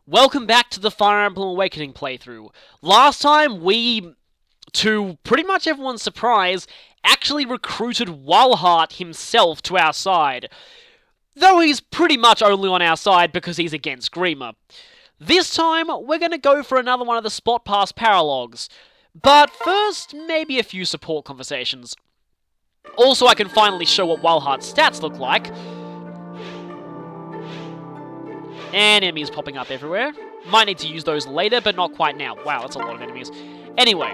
Welcome back to the Fire Emblem Awakening playthrough. Last time we, to pretty much everyone's surprise, actually recruited Walhart himself to our side. Though he's pretty much only on our side because he's against Grima. This time, we're going to go for another one of the spot pass Paralogs. But first, maybe a few support conversations. Also, I can finally show what Walhart's stats look like. And enemies popping up everywhere. Might need to use those later, but not quite now. Wow, that's a lot of enemies. Anyway,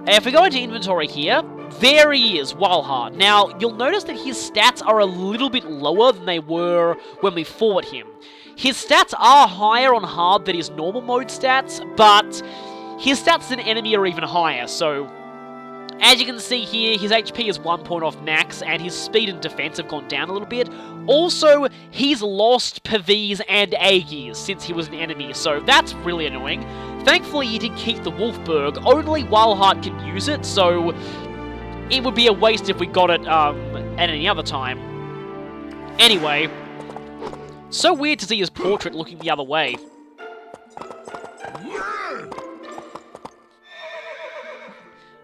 if we go into inventory here, there he is, Walhart. Now, you'll notice that his stats are a little bit lower than they were when we fought him. His stats are higher on hard than his normal mode stats, but his stats as an enemy are even higher, so as you can see here, his HP is 1 point off max, and his speed and defense have gone down a little bit. Also, he's lost Pavis and Aegis since he was an enemy, so that's really annoying. Thankfully, he did keep the Wolfberg. Only Walhart can use it, so it would be a waste if we got it at any other time. Anyway, so weird to see his portrait looking the other way.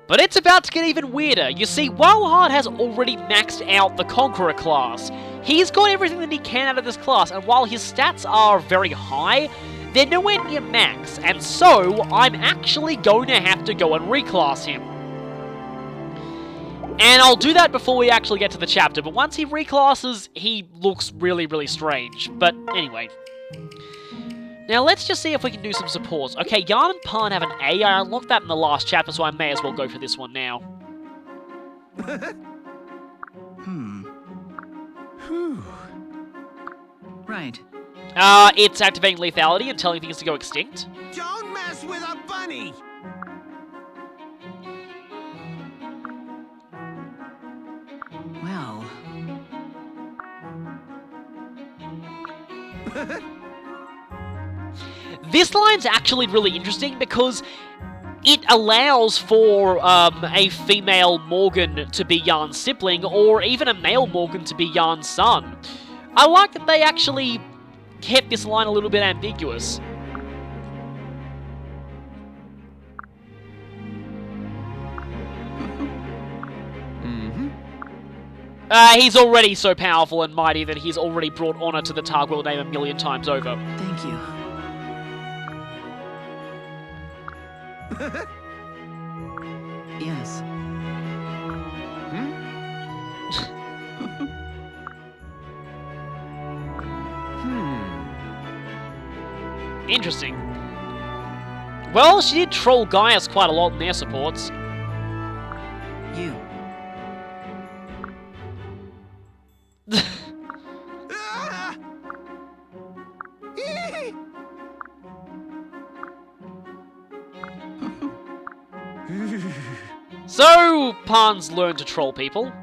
But it's about to get even weirder. You see, Walhart has already maxed out the Conqueror class. He's got everything that he can out of this class, and while his stats are very high, they're nowhere near max, and so I'm actually going to have to go and reclass him. And I'll do that before we actually get to the chapter, but once he reclasses, he looks really, really strange. But anyway. Now, let's just see if we can do some supports. Okay, Yarn and Pan have an A. I unlocked that in the last chapter, so I may as well go for this one now. Right. It's activating lethality and telling things to go extinct. Don't mess with a bunny! Well. This line's actually really interesting because it allows for a female Morgan to be Yarn's sibling, or even a male Morgan to be Yarn's son. I like that they actually kept this line a little bit ambiguous. He's already so powerful and mighty that he's already brought honor to the Targwell name 1,000,000 times over. Thank you. Yes. Interesting. Well, she did troll Gaius quite a lot in their supports. You. So, Pan's learned to troll people.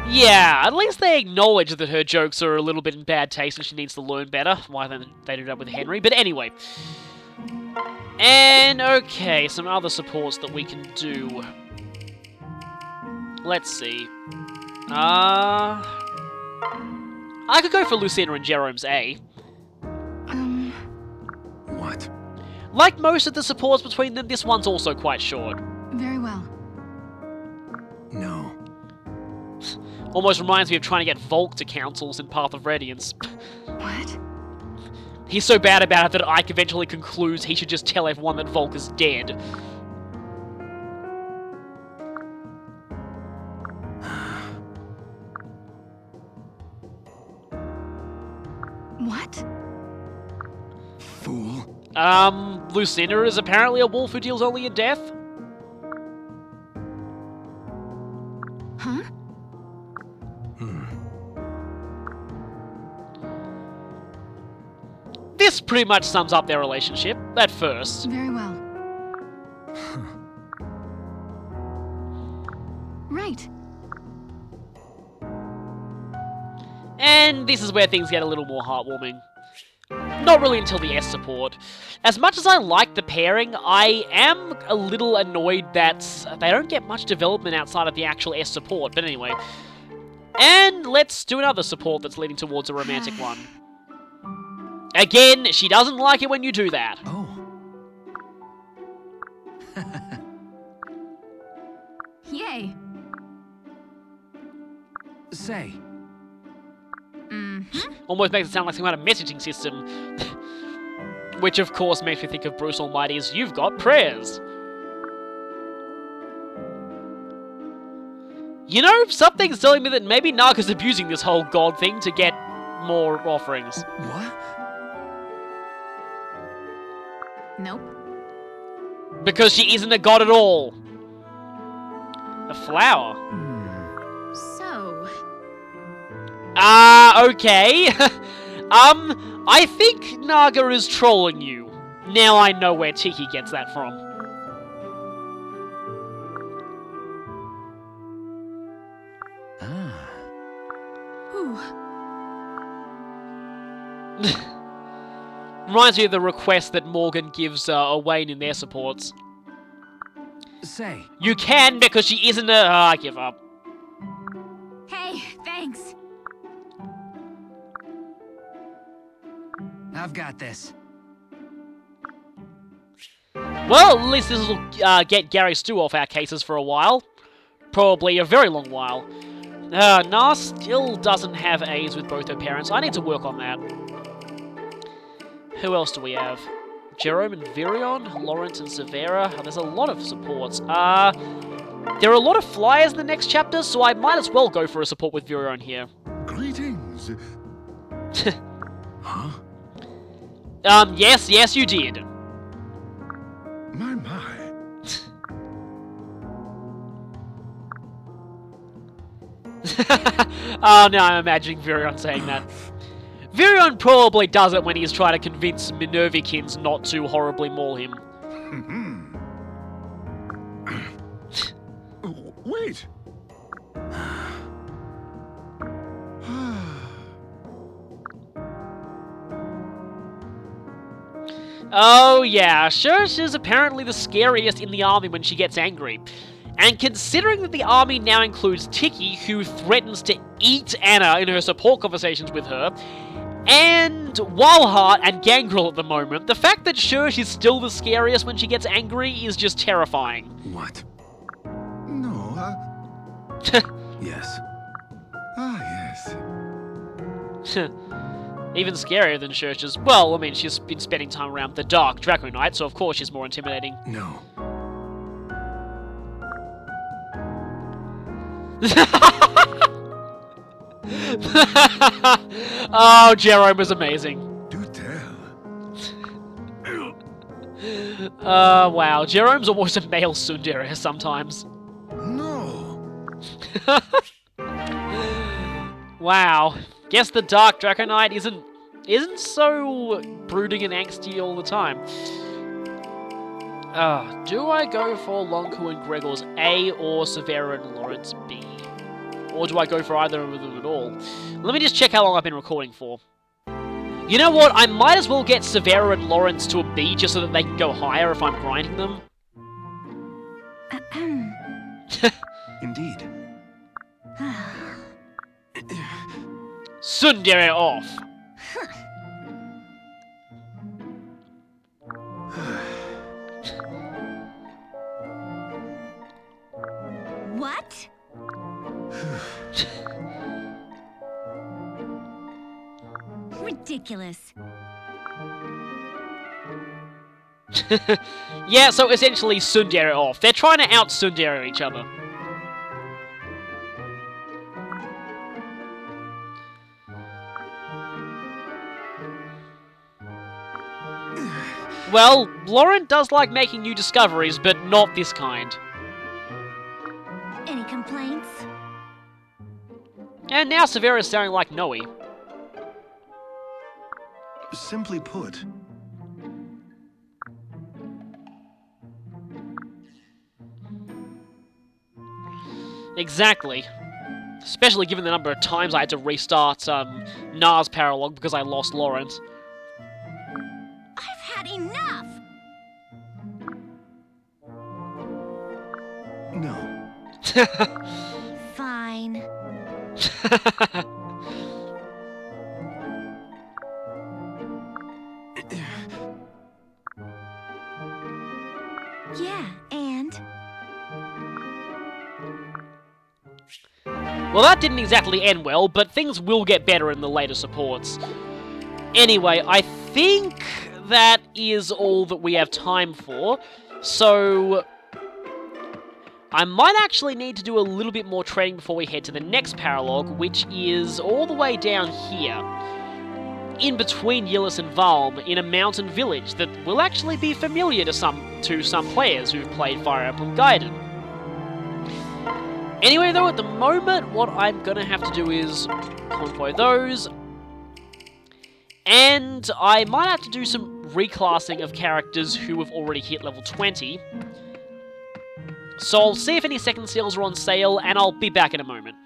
Yeah, at least they acknowledge that her jokes are a little bit in bad taste and she needs to learn better. Why don't they do that with Henry? But anyway. And, okay, some other supports that we can do. Let's see. I could go for Lucina and Jerome's A. What? Like most of the supports between them, this one's also quite short. Very well. No. Almost reminds me of trying to get Volk to councils in Path of Radiance. What? He's so bad about it that Ike eventually concludes he should just tell everyone that Volk is dead. What? Fool. Lucina is apparently a wolf who deals only in death. Huh? This pretty much sums up their relationship, at first. Very well. Right. And this is where things get a little more heartwarming. Not really until the S support. As much as I like the pairing, I am a little annoyed that they don't get much development outside of the actual S support, but anyway. And let's do another support that's leading towards a romantic one. Again, she doesn't like it when you do that. Oh. Yay. Say. Mm-hmm. Almost makes it sound like some kind of messaging system. Which, of course, makes me think of Bruce Almighty's You've Got Prayers. You know, something's telling me that maybe Naga's abusing this whole god thing to get more offerings. What? Nope. Because she isn't a god at all. A flower. So, Okay. I think Naga is trolling you. Now I know where Tiki gets that from. Ah. whew. Reminds me of the request that Morgan gives Owain in their supports. Say. You can because she isn't a... I give up. Hey, thanks. I've got this. Well, at least this will get Gary Stu off our cases for a while. Probably a very long while. Nas still doesn't have A's with both her parents. I need to work on that. Who else do we have? Jerome and Virion, Lawrence and Severa. There's a lot of supports. There are a lot of flyers in the next chapter, so I might as well go for a support with Virion here. Greetings. Huh? Yes, you did. My. Oh, now I'm imagining Virion saying that. Virion probably does it when he's trying to convince Minervikins not to horribly maul him. Wait. Oh yeah, Shurish is apparently the scariest in the army when she gets angry. And considering that the army now includes Tiki, who threatens to eat Anna in her support conversations with her, and Walhart and Gangrel at the moment, the fact that Shurish is still the scariest when she gets angry is just terrifying. What? No, yes. Ah, yes. Even scarier than Shurish's. Well, I mean, she's been spending time around the Dark Draco Knight, so of course she's more intimidating. No. Oh, Jerome was amazing. Do tell. Wow. Jerome's almost a male tsundere sometimes. No. Wow. Guess the Dark Draco Knight isn't so brooding and angsty all the time. Do I go for Lonku and Gregor's A or Severa and Lawrence B? Or do I go for either of them at all? Let me just check how long I've been recording for. You know what? I might as well get Severa and Lawrence to a B just so that they can go higher if I'm grinding them. Indeed. Tsundere off! What? Ridiculous. Yeah, so essentially tsundere off. They're trying to out-tsundere each other. Well, Lauren does like making new discoveries, but not this kind. Any complaints? And now Severa's sounding like Noe. Simply put, Exactly. Especially given the number of times I had to restart Nars Paralog because I lost Lawrence. I've had enough! no. Fine. Well, that didn't exactly end well, but things will get better in the later supports. Anyway, I think that is all that we have time for, so I might actually need to do a little bit more training before we head to the next Paralog, which is all the way down here, in between Yillis and Valm, in a mountain village that will actually be familiar to some players who've played Fire Emblem Gaiden. Anyway, though, at the moment, what I'm going to have to do is convoy those, and I might have to do some reclassing of characters who have already hit level 20. So I'll see if any second seals are on sale, and I'll be back in a moment.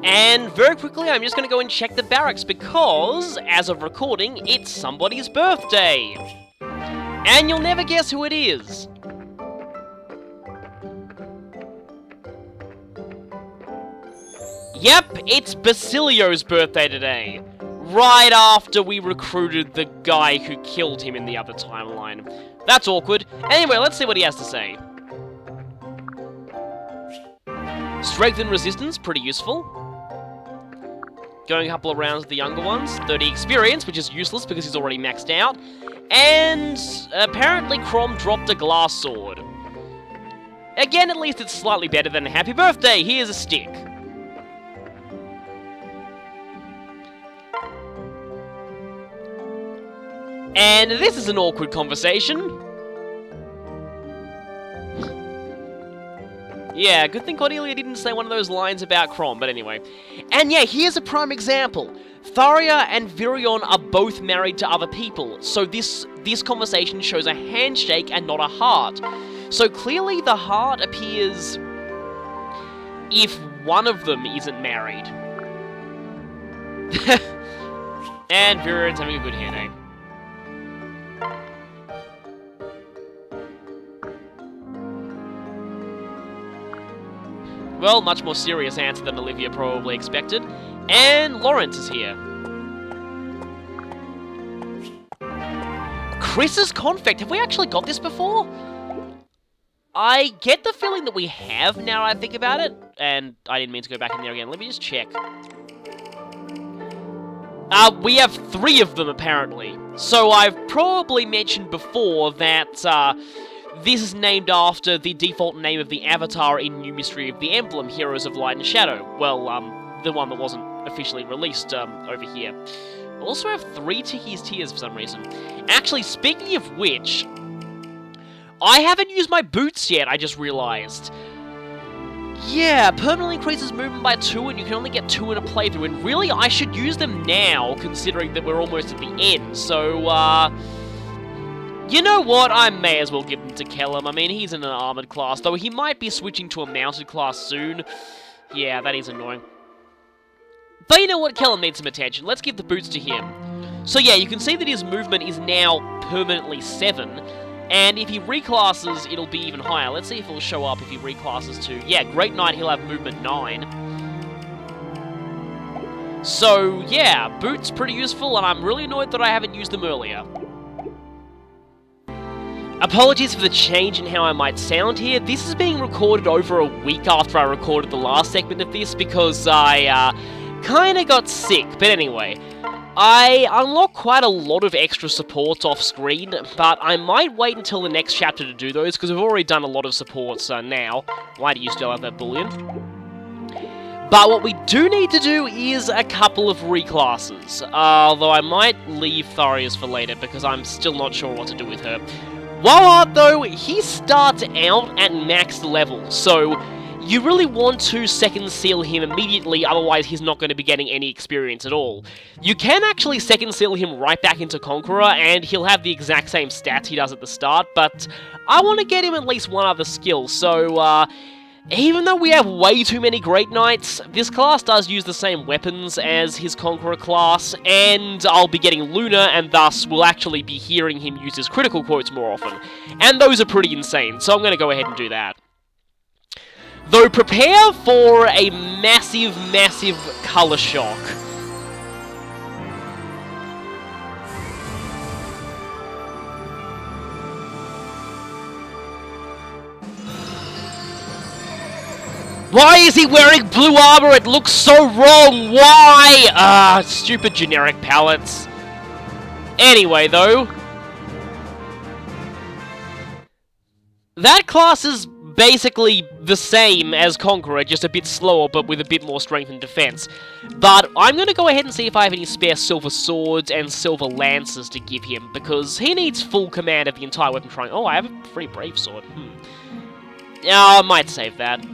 And very quickly, I'm just going to go and check the barracks, because, as of recording, it's somebody's birthday. And you'll never guess who it is. Yep, it's Basilio's birthday today. Right after we recruited the guy who killed him in the other timeline. That's awkward. Anyway, let's see what he has to say. Strength and resistance, pretty useful. Going a couple of rounds with the younger ones. 30 experience, which is useless because he's already maxed out. And apparently Crom dropped a glass sword. Again, at least it's slightly better than a happy birthday. Here's a stick. And this is an awkward conversation. Yeah, good thing Cordelia didn't say one of those lines about Crom, but anyway. And yeah, here's a prime example. Tharia and Virion are both married to other people, so this conversation shows a handshake and not a heart. So clearly the heart appears if one of them isn't married. And Virion's having a good headache. Well, much more serious answer than Olivia probably expected. And Lawrence is here. Chris's confect. Have we actually got this before? I get the feeling that we have now I think about it. And I didn't mean to go back in there again. Let me just check. We have 3 of them, apparently. So I've probably mentioned before that, this is named after the default name of the avatar in New Mystery of the Emblem, Heroes of Light and Shadow. Well, the one that wasn't officially released over here. I also have 3 Ticky's Tears for some reason. Actually, speaking of which, I haven't used my boots yet, I just realized. Yeah, permanently increases movement by 2, and you can only get 2 in a playthrough, and really, I should use them now, considering that we're almost at the end, so, you know what? I may as well give them to Kellum. I mean, he's in an armored class, though he might be switching to a mounted class soon. Yeah, that is annoying. But you know what? Kellum needs some attention. Let's give the boots to him. So yeah, you can see that his movement is now permanently 7, and if he reclasses, it'll be even higher. Let's see if it'll show up if he reclasses to... Yeah, Great Knight, he'll have movement 9. So yeah, boots pretty useful, and I'm really annoyed that I haven't used them earlier. Apologies for the change in how I might sound here. This is being recorded over a week after I recorded the last segment of this because I, kinda got sick. But anyway, I unlocked quite a lot of extra supports off screen, but I might wait until the next chapter to do those because we've already done a lot of supports now. Why do you still have that bullion? But what we do need to do is a couple of reclasses, although I might leave Tharia's for later because I'm still not sure what to do with her. Wallheart, though, he starts out at max level, so you really want to second seal him immediately, otherwise he's not going to be getting any experience at all. You can actually second seal him right back into Conqueror, and he'll have the exact same stats he does at the start, but I want to get him at least one other skill, so, even though we have way too many Great Knights, this class does use the same weapons as his Conqueror class, and I'll be getting Luna, and thus we'll actually be hearing him use his critical quotes more often. And those are pretty insane, so I'm going to go ahead and do that. Though prepare for a massive, massive colour shock. Why is he wearing blue armor? It looks so wrong. Why? Ah, stupid generic palettes. Anyway, though, that class is basically the same as Conqueror, just a bit slower, but with a bit more strength and defense. But I'm going to go ahead and see if I have any spare silver swords and silver lances to give him, because he needs full command of the entire weapon triangle. Oh, I have a free brave sword. I might save that.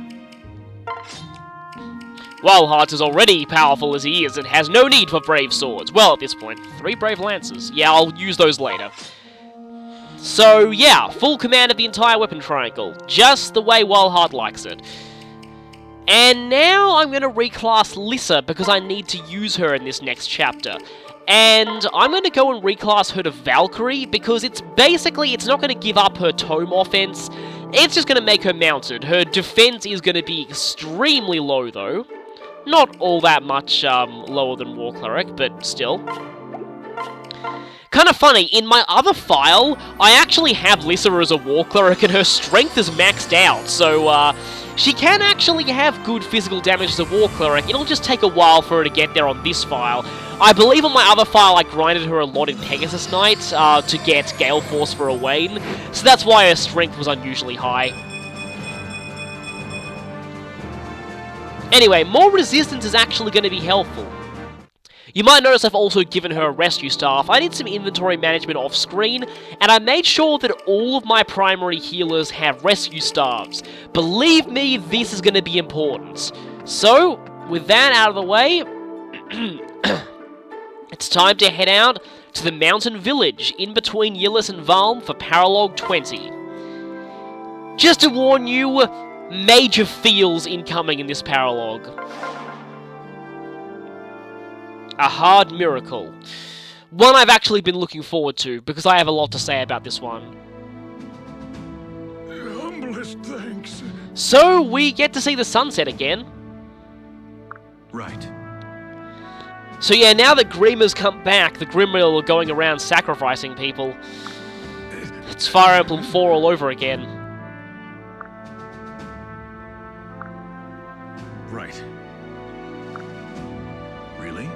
Wildheart is already powerful as he is and has no need for brave swords. Well, at this point, 3 brave lances. Yeah, I'll use those later. So, yeah, full command of the entire weapon triangle, just the way Wildheart likes it. And now I'm going to reclass Lissa, because I need to use her in this next chapter. And I'm going to go and reclass her to Valkyrie, because it's not going to give up her tome offense, it's just going to make her mounted. Her defense is going to be extremely low, though. Not all that much lower than War Cleric, but still. Kind of funny, in my other file, I actually have Lissa as a War Cleric and her strength is maxed out, so she can actually have good physical damage as a War Cleric. It'll just take a while for her to get there on this file. I believe on my other file I grinded her a lot in Pegasus Knight to get Gale Force for Owain, so that's why her strength was unusually high. Anyway, more resistance is actually going to be helpful. You might notice I've also given her a rescue staff. I did some inventory management off screen, and I made sure that all of my primary healers have rescue staffs. Believe me, this is going to be important. So, with that out of the way, it's time to head out to the mountain village in between Yllis and Valm for Paralog 20. Just to warn you, major feels incoming in this Paralog. A hard miracle. One I've actually been looking forward to, because I have a lot to say about this one. Humblest thanks. So, we get to see the sunset again. Right. So yeah, now that Grimm has come back, the Grimriel are going around sacrificing people. It's Fire Emblem 4 all over again. Right. Really?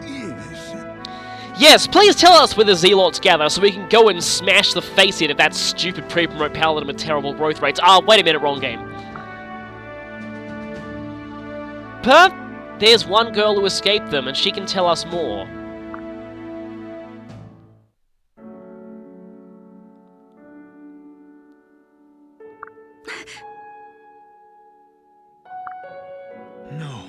Yes. Yes, please tell us where the Zealots gather so we can go and smash the face in of that stupid pre-promote paladin with terrible growth rates. Ah, wait a minute, wrong game. But there's one girl who escaped them, and she can tell us more. No.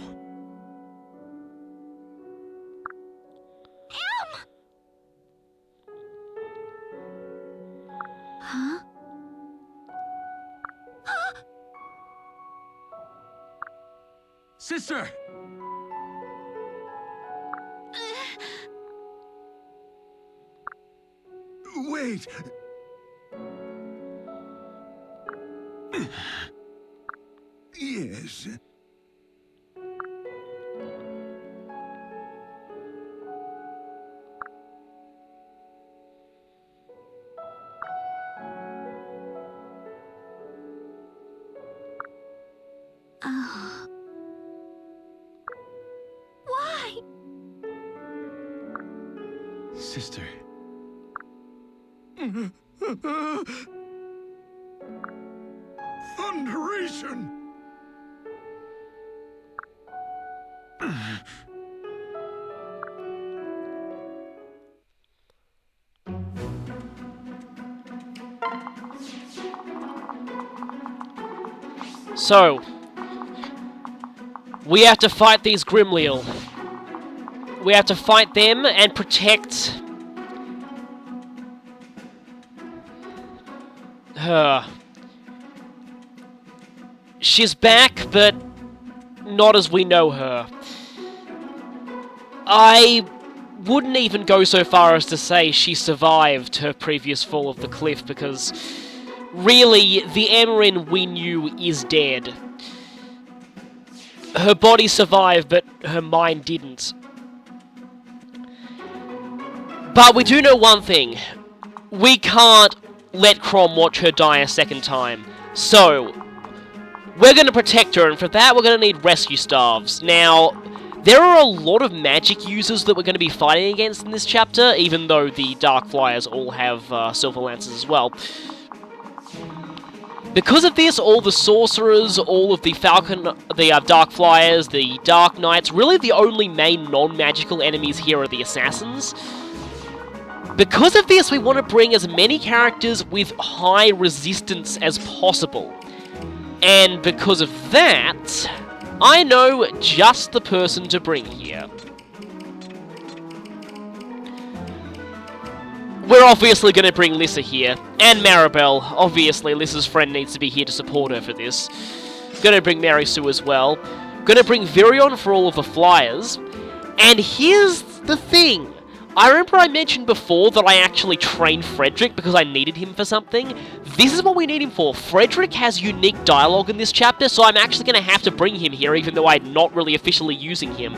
Huh? Sister! Wait! Yes. Why? Sister. Thunderation! So, we have to fight these Grimleal. We have to fight them and protect her. She's back, but not as we know her. I wouldn't even go so far as to say she survived her previous fall off the cliff, because really, the Emmerin we knew is dead. Her body survived, but her mind didn't. But we do know one thing. We can't let Crom watch her die a second time. So, We're going to protect her, and for that we're going to need rescue staffs. Now, there are a lot of magic users that we're going to be fighting against in this chapter, even though the Dark Flyers all have Silver Lances as well. Because of this, all the Sorcerers, all of the Dark Flyers, the Dark Knights, really the only main non-magical enemies here are the Assassins. Because of this, we want to bring as many characters with high resistance as possible. And because of that, I know just the person to bring here. We're obviously going to bring Lissa here, and Maribel. Obviously, Lissa's friend needs to be here to support her for this. Going to bring Mary Sue as well. Going to bring Virion for all of the Flyers. And here's the thing. I remember I mentioned before that I actually trained Frederick because I needed him for something. This is what we need him for. Frederick has unique dialogue in this chapter, so I'm actually going to have to bring him here, even though I'm not really officially using him.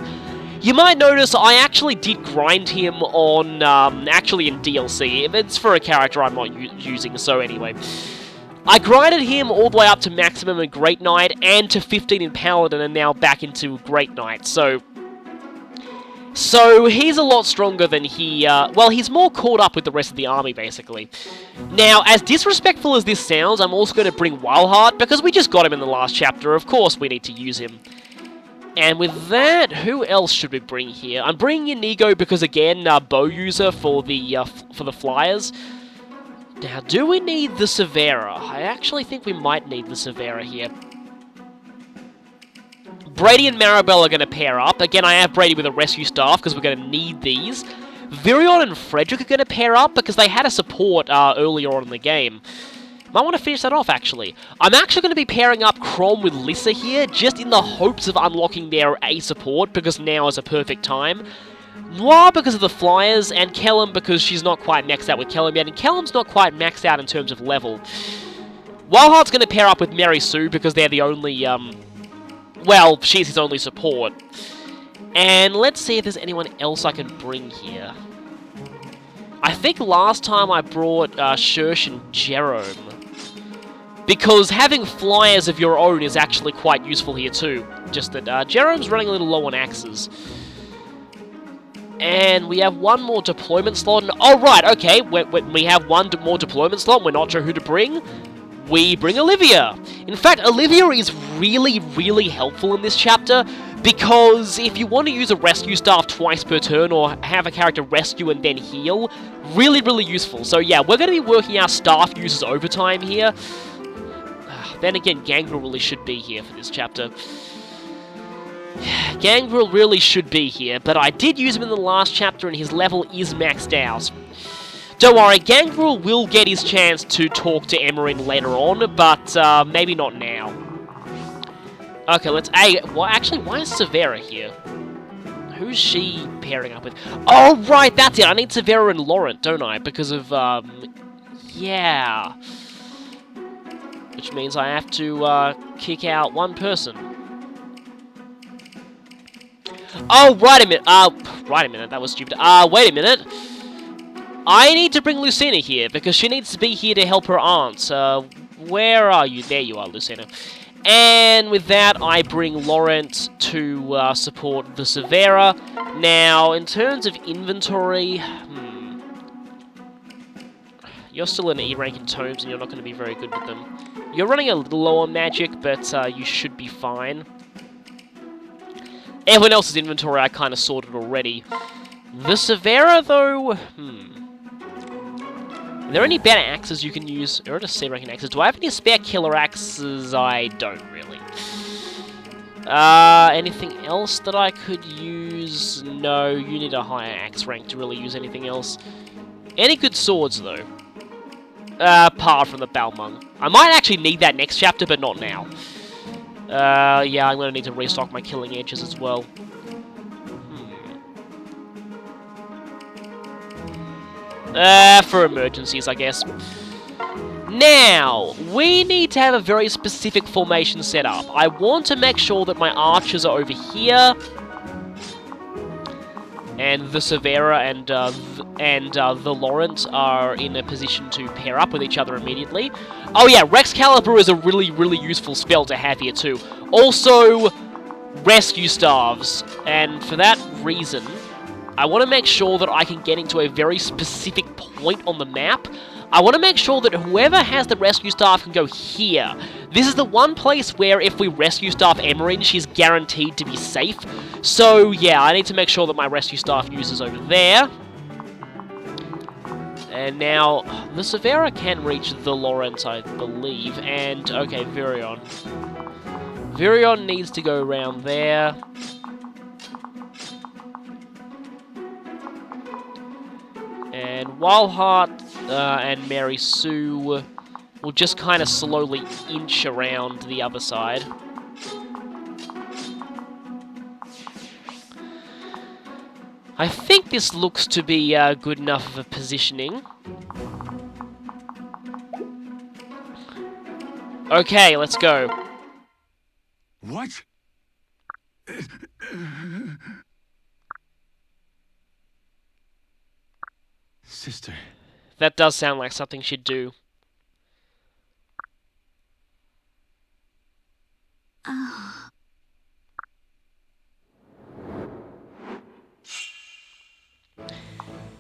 You might notice I actually did grind him on, actually in DLC. It's for a character I'm not using, so anyway. I grinded him all the way up to maximum in Great Knight, and to 15 in Paladin, and now back into Great Knight, so he's a lot stronger than well, he's more caught up with the rest of the army, basically. Now, as disrespectful as this sounds, I'm also going to bring Wildheart, because we just got him in the last chapter. Of course we need to use him. And with that, who else should we bring here? I'm bringing Inigo because, again, bow user for the Flyers. Now, do we need the Severa? I actually think we might need the Severa here. Brady and Maribel are going to pair up. Again, I have Brady with a rescue staff because we're going to need these. Virion and Frederick are going to pair up because they had a support earlier on in the game. Might want to finish that off, actually. I'm actually going to be pairing up Crom with Lissa here, just in the hopes of unlocking their A support, because now is a perfect time. Noir because of the Flyers, and Kellum because she's not quite maxed out with Kellum yet, and Kellum's not quite maxed out in terms of level. Wildheart's going to pair up with Mary Sue because they're the only, well, she's his only support. And let's see if there's anyone else I can bring here. I think last time I brought Shersh and Jerome, because having Flyers of your own is actually quite useful here too. Just that Jerome's running a little low on axes. And we have one more deployment slot. And, oh, right, okay. We have one more deployment slot. We're not sure who to bring. We bring Olivia. In fact, Olivia is really, really helpful in this chapter, because if you want to use a rescue staff twice per turn, or have a character rescue and then heal, really, really useful. So yeah, we're going to be working our staff users overtime here. Then again, Gangrel really should be here for this chapter. Gangrel really should be here, but I did use him in the last chapter and his level is maxed out. Don't worry, Gangrel will get his chance to talk to Emerin later on, but maybe not now. Okay, let's... Hey, well, actually, why is Severa here? Who's she pairing up with? Oh, right, that's it. I need Severa and Laurent, don't I? Because of, yeah. Which means I have to, kick out one person. Oh, right a minute. That was stupid. Wait a minute. I need to bring Lucina here, because she needs to be here to help her aunt. Where are you? There you are, Lucina. And with that, I bring Laurent to support the Severa. Now, in terms of inventory, you're still in E rank in tomes, and you're not going to be very good with them. You're running a little low on magic, but you should be fine. Everyone else's inventory I kind of sorted already. The Severa, though, Are there any better axes you can use? Or just C-ranking axes. Do I have any spare killer axes? I don't really. Anything else that I could use? No, you need a higher axe rank to really use anything else. Any good swords, though? Apart from the Balmung. I might actually need that next chapter, but not now. Yeah, I'm gonna need to restock my killing edges as well. For emergencies, I guess. Now, we need to have a very specific formation set up. I want to make sure that my archers are over here. and the Severa and the Laurent are in a position to pair up with each other immediately. Oh yeah, Reclassing is a really useful spell to have here too. Also, Rescue Staves, and for that reason, I want to make sure that I can get into a very specific point on the map. I want to make sure that whoever has the Rescue Staff can go here. This is the one place where if we Rescue Staff Emerin, she's guaranteed to be safe. So yeah, I need to make sure that my Rescue Staff uses over there. And now, the Severa can reach the Laurent, I believe. And, okay, Virion. Virion needs to go around there. And Wildheart and Mary Sue will just kind of slowly inch around the other side. I think this looks to be good enough of a positioning. Okay, let's go. What? Sister. That does sound like something she'd do.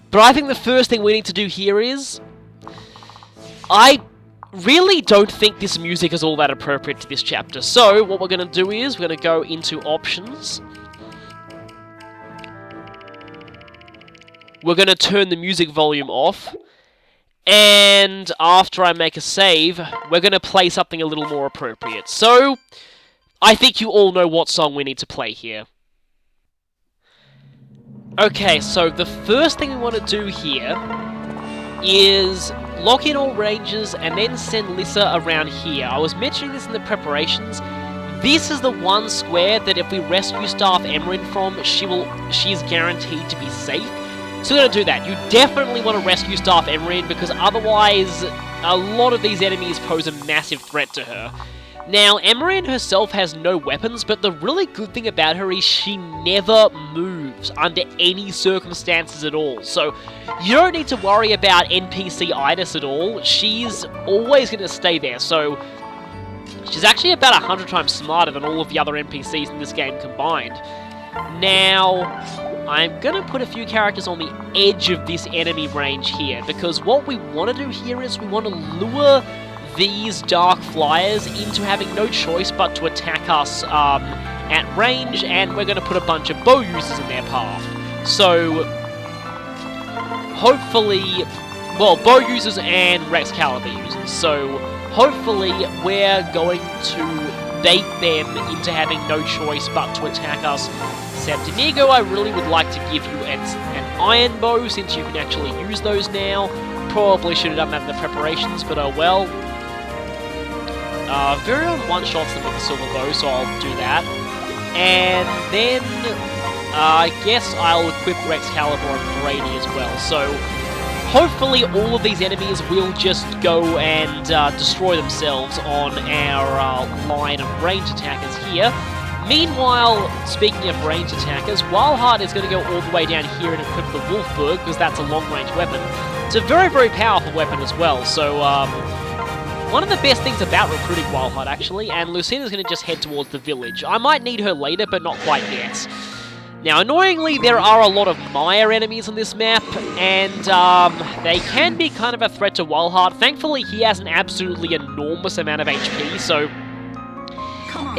But I think the first thing we need to do here is... I really don't think this music is all that appropriate to this chapter. So, what we're going to do is, we're going to go into options. We're going to turn the music volume off. And after I make a save, we're going to play something a little more appropriate. So, I think you all know what song we need to play here. Okay, so the first thing we want to do here is lock in all ranges and then send Lissa around here. I was mentioning this in the preparations. This is the one square that if we Rescue Staff Emerin from, she is guaranteed to be safe. So we're going to do that. You definitely want to Rescue Staff Emerin because otherwise a lot of these enemies pose a massive threat to her. Now, Emerin herself has no weapons, but the really good thing about her is she never moves under any circumstances at all. So, you don't need to worry about NPC-itis at all. She's always going to stay there, so she's actually about 100 times smarter than all of the other NPCs in this game combined. Now, I'm going to put a few characters on the edge of this enemy range here, because what we want to do here is we want to lure these Dark Flyers into having no choice but to attack us at range, and we're going to put a bunch of bow users in their path. So, hopefully, well, bow users and Reclassing users, so hopefully we're going to bait them into having no choice but to attack us. Septimigo, I really would like to give you an iron bow, since you can actually use those now. Probably should have done that in the preparations, but oh well. Virion one-shots them with a silver bow, so I'll do that. And then, I guess I'll equip Reclassing and Brady as well. So, hopefully all of these enemies will just go and destroy themselves on our line of range attackers here. Meanwhile, speaking of range attackers, Wildheart is going to go all the way down here and equip the Wolfberg, because that's a long-range weapon. It's a very powerful weapon as well, so one of the best things about recruiting Wildheart, actually, and Lucina's going to just head towards the village. I might need her later, but not quite yet. Now, annoyingly, there are a lot of Maya enemies on this map, and they can be kind of a threat to Wildheart. Thankfully, he has an absolutely enormous amount of HP, so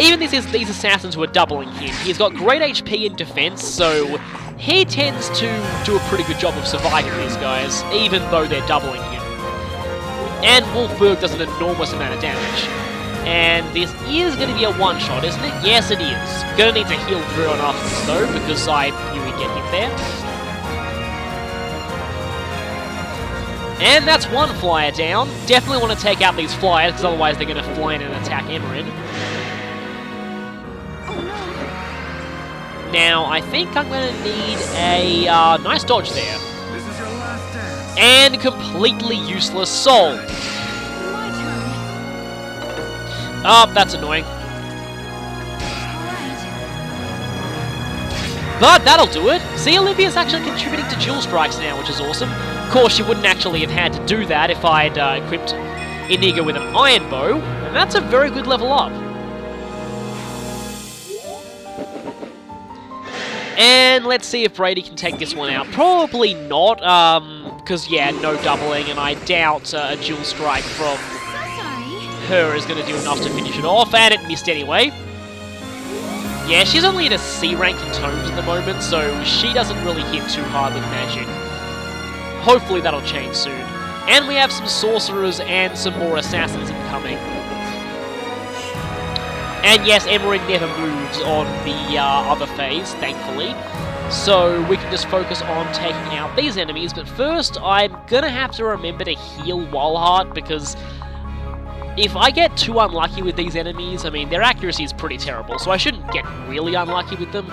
even these assassins who are doubling him, he's got great HP in defense, so he tends to do a pretty good job of surviving these guys, even though they're doubling him. And Wolfberg does an enormous amount of damage. And this is going to be a one-shot, isn't it? Yes, it is. Gonna need to heal Virion after this, though, because I knew he'd get hit there. And that's one flyer down. Definitely want to take out these flyers, because otherwise they're going to fly in and attack Emerin. Now, I think I'm going to need a nice dodge there. This is your last dance. And completely useless soul. My turn. Oh, that's annoying. Alright. But that'll do it. See, Olivia's actually contributing to dual strikes now, which is awesome. Of course, she wouldn't actually have had to do that if I'd equipped Inigo with an iron bow, and that's a very good level up. And let's see if Brady can take this one out. Probably not, because, yeah, no doubling, and I doubt a dual strike from her is going to do enough to finish it off, and it missed anyway. Yeah, she's only in a C rank in tomes at the moment, so she doesn't really hit too hard with magic. Hopefully that'll change soon. And we have some sorcerers and some more assassins incoming. And yes, Emerin never moves on the other phase, thankfully. So we can just focus on taking out these enemies. But first, I'm gonna have to remember to heal Walhart, because if I get too unlucky with these enemies, I mean, their accuracy is pretty terrible, so I shouldn't get really unlucky with them.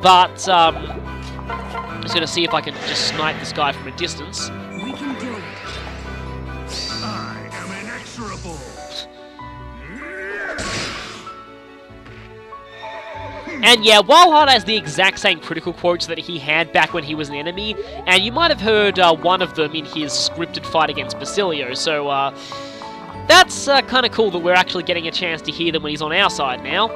But, I'm just gonna see if I can just snipe this guy from a distance. We can do it. I am inexorable. And yeah, Walhart has the exact same critical quotes that he had back when he was an enemy, and you might have heard one of them in his scripted fight against Basilio, so that's kind of cool that we're actually getting a chance to hear them when he's on our side now.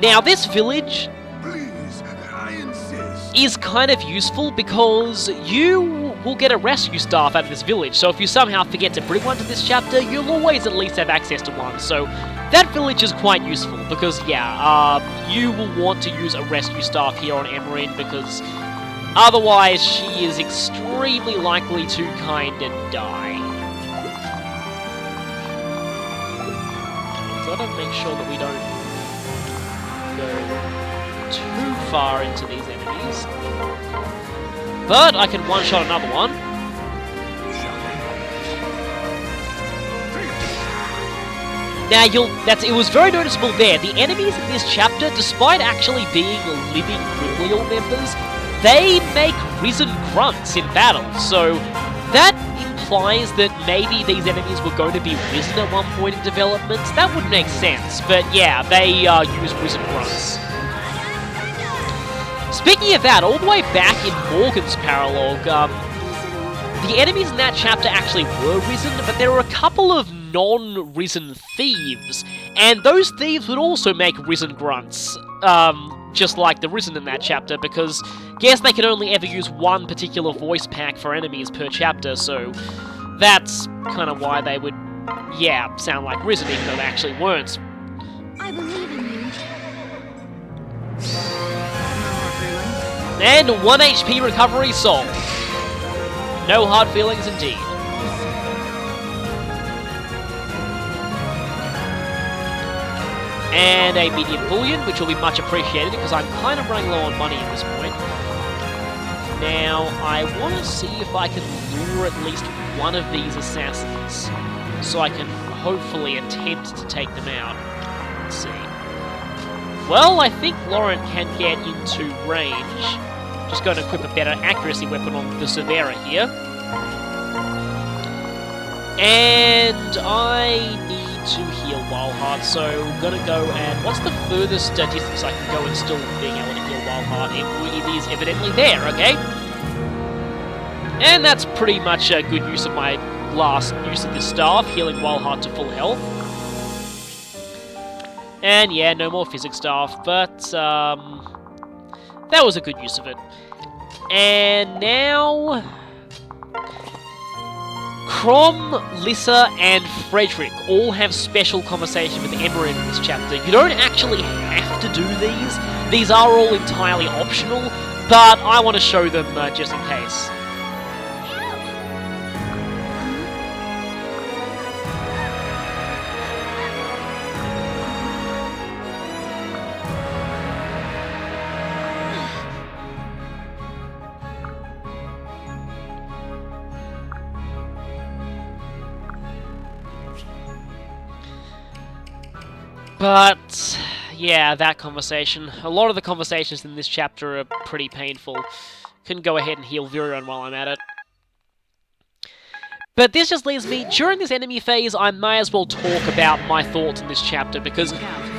Now, this village Please, I insist. is kind of useful because you will get a rescue staff out of this village, so if you somehow forget to bring one to this chapter, you'll always at least have access to one, so that village is quite useful because, yeah, you will want to use a rescue staff here on Emerin because otherwise she is extremely likely to kind of die. Gotta make sure that we don't go too far into these enemies. But I can one-shot another one. Now, it was very noticeable there. The enemies in this chapter, despite actually being living Grimoire members, they make risen grunts in battle. So that implies that maybe these enemies were going to be risen at one point in development. That would make sense, but yeah, they use risen grunts. Speaking of that, all the way back in Morgan's Paralog, the enemies in that chapter actually were risen, but there were a couple of non-risen thieves, and those thieves would also make risen grunts, just like the risen in that chapter, because guess they can only ever use one particular voice pack for enemies per chapter, so that's kind of why they would, yeah, sound like risen, even though they actually weren't. I believe in you. And 1 HP recovery solved. No hard feelings indeed. And a medium bullion, which will be much appreciated because I'm kind of running low on money at this point. Now, I want to see if I can lure at least one of these assassins, so I can hopefully attempt to take them out. Let's see. Well, I think Laurent can get into range. Just going to equip a better accuracy weapon on the Severa here. And I need to heal Wildheart, so I'm gonna go and... What's the furthest distance I can go and still being able to heal Wildheart? It is evidently there, okay? And that's pretty much a good use of my last use of this staff, healing Wildheart to full health. And yeah, no more physics staff, but that was a good use of it. And now... Crom, Lissa, and Frederick all have special conversation with Emerin in this chapter. You don't actually have to do these. These are all entirely optional, but I want to show them just in case. But, yeah, that conversation. A lot of the conversations in this chapter are pretty painful. Can go ahead and heal Virion while I'm at it. But this just leaves me, during this enemy phase, I may as well talk about my thoughts on this chapter, because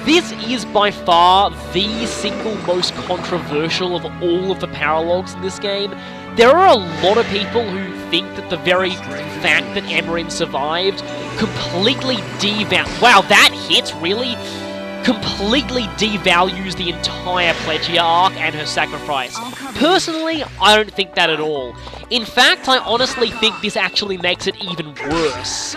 this is by far the single most controversial of all of the paralogs in this game. There are a lot of people who think that the very fact that Emmeryn survived completely wow, that hit, really? Completely devalues the entire Pledgia arc and her sacrifice. Personally, I don't think that at all. In fact, I honestly think this actually makes it even worse.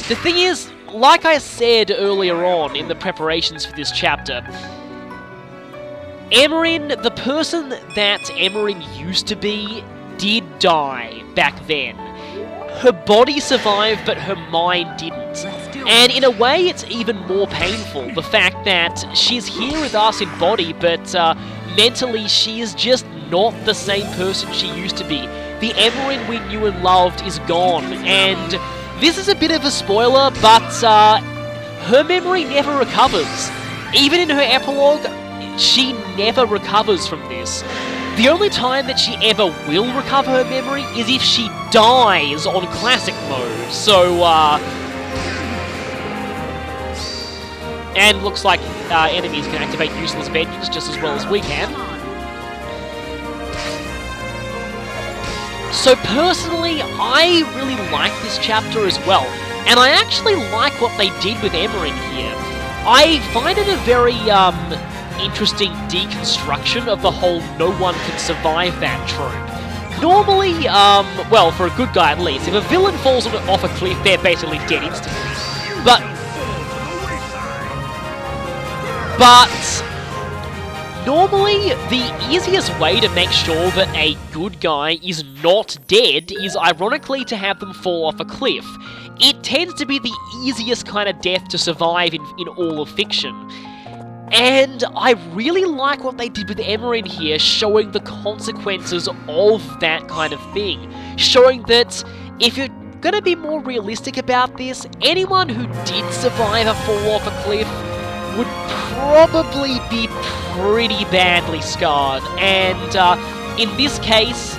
The thing is, like I said earlier on in the preparations for this chapter, Emmeryn, the person that Emmeryn used to be, did die back then. Her body survived, but her mind didn't. And in a way, it's even more painful, the fact that she's here with us in body, but mentally she is just not the same person she used to be. The Emmeryn we knew and loved is gone, and this is a bit of a spoiler, but her memory never recovers. Even in her epilogue, she never recovers from this. The only time that she ever will recover her memory is if she dies on classic mode, so and looks like enemies can activate useless vengeance just as well as we can. So personally, I really like this chapter as well, and I actually like what they did with Emmeryn here. I find it a very interesting deconstruction of the whole no one can survive that trope. Normally, well, for a good guy at least, if a villain falls off a cliff, they're basically dead instantly. But normally, the easiest way to make sure that a good guy is not dead is ironically to have them fall off a cliff. It tends to be the easiest kind of death to survive in all of fiction. And I really like what they did with Emmeryn here, showing the consequences of that kind of thing. Showing that if you're gonna be more realistic about this, anyone who did survive a fall off a cliff would probably be pretty badly scarred. And in this case,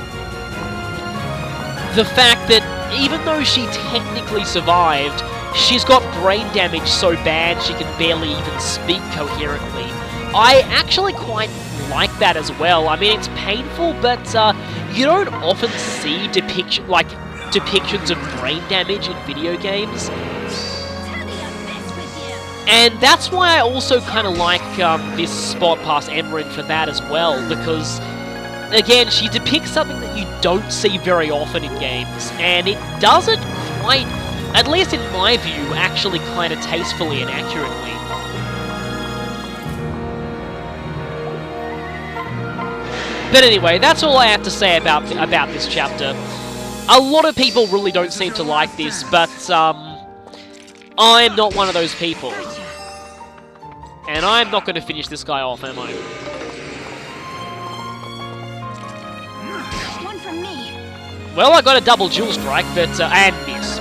the fact that even though she technically survived, she's got brain damage so bad she can barely even speak coherently. I actually quite like that as well. I mean, it's painful, but you don't often see depictions of brain damage in video games. And that's why I also kind of like this spot past Emmeryn for that as well, because, again, she depicts something that you don't see very often in games, and it does it quite, at least in my view, actually kind of tastefully and accurately. But anyway, that's all I have to say about this chapter. A lot of people really don't seem to like this, but I'm not one of those people. And I'm not going to finish this guy off, am I? One from me. Well, I got a double dual strike, but and miss.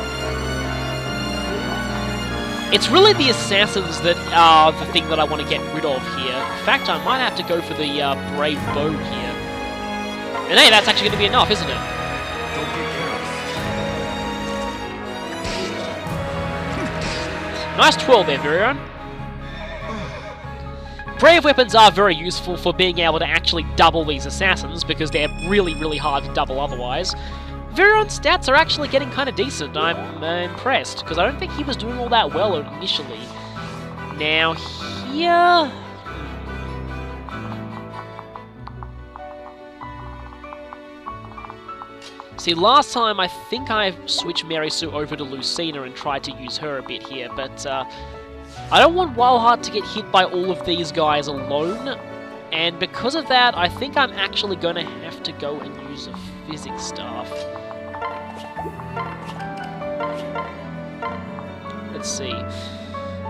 It's really the assassins that are the thing that I want to get rid of here. In fact, I might have to go for the brave bow here. And hey, that's actually going to be enough, isn't it? Nice 12 there, Virion. Brave weapons are very useful for being able to actually double these assassins, because they're really, really hard to double otherwise. Virion's stats are actually getting kind of decent. I'm impressed, because I don't think he was doing all that well initially. Now, here... See, last time I think I switched Mary Sue over to Lucina and tried to use her a bit here, but I don't want Wildheart to get hit by all of these guys alone, and because of that, I think I'm actually going to have to go and use a physics staff. Let's see.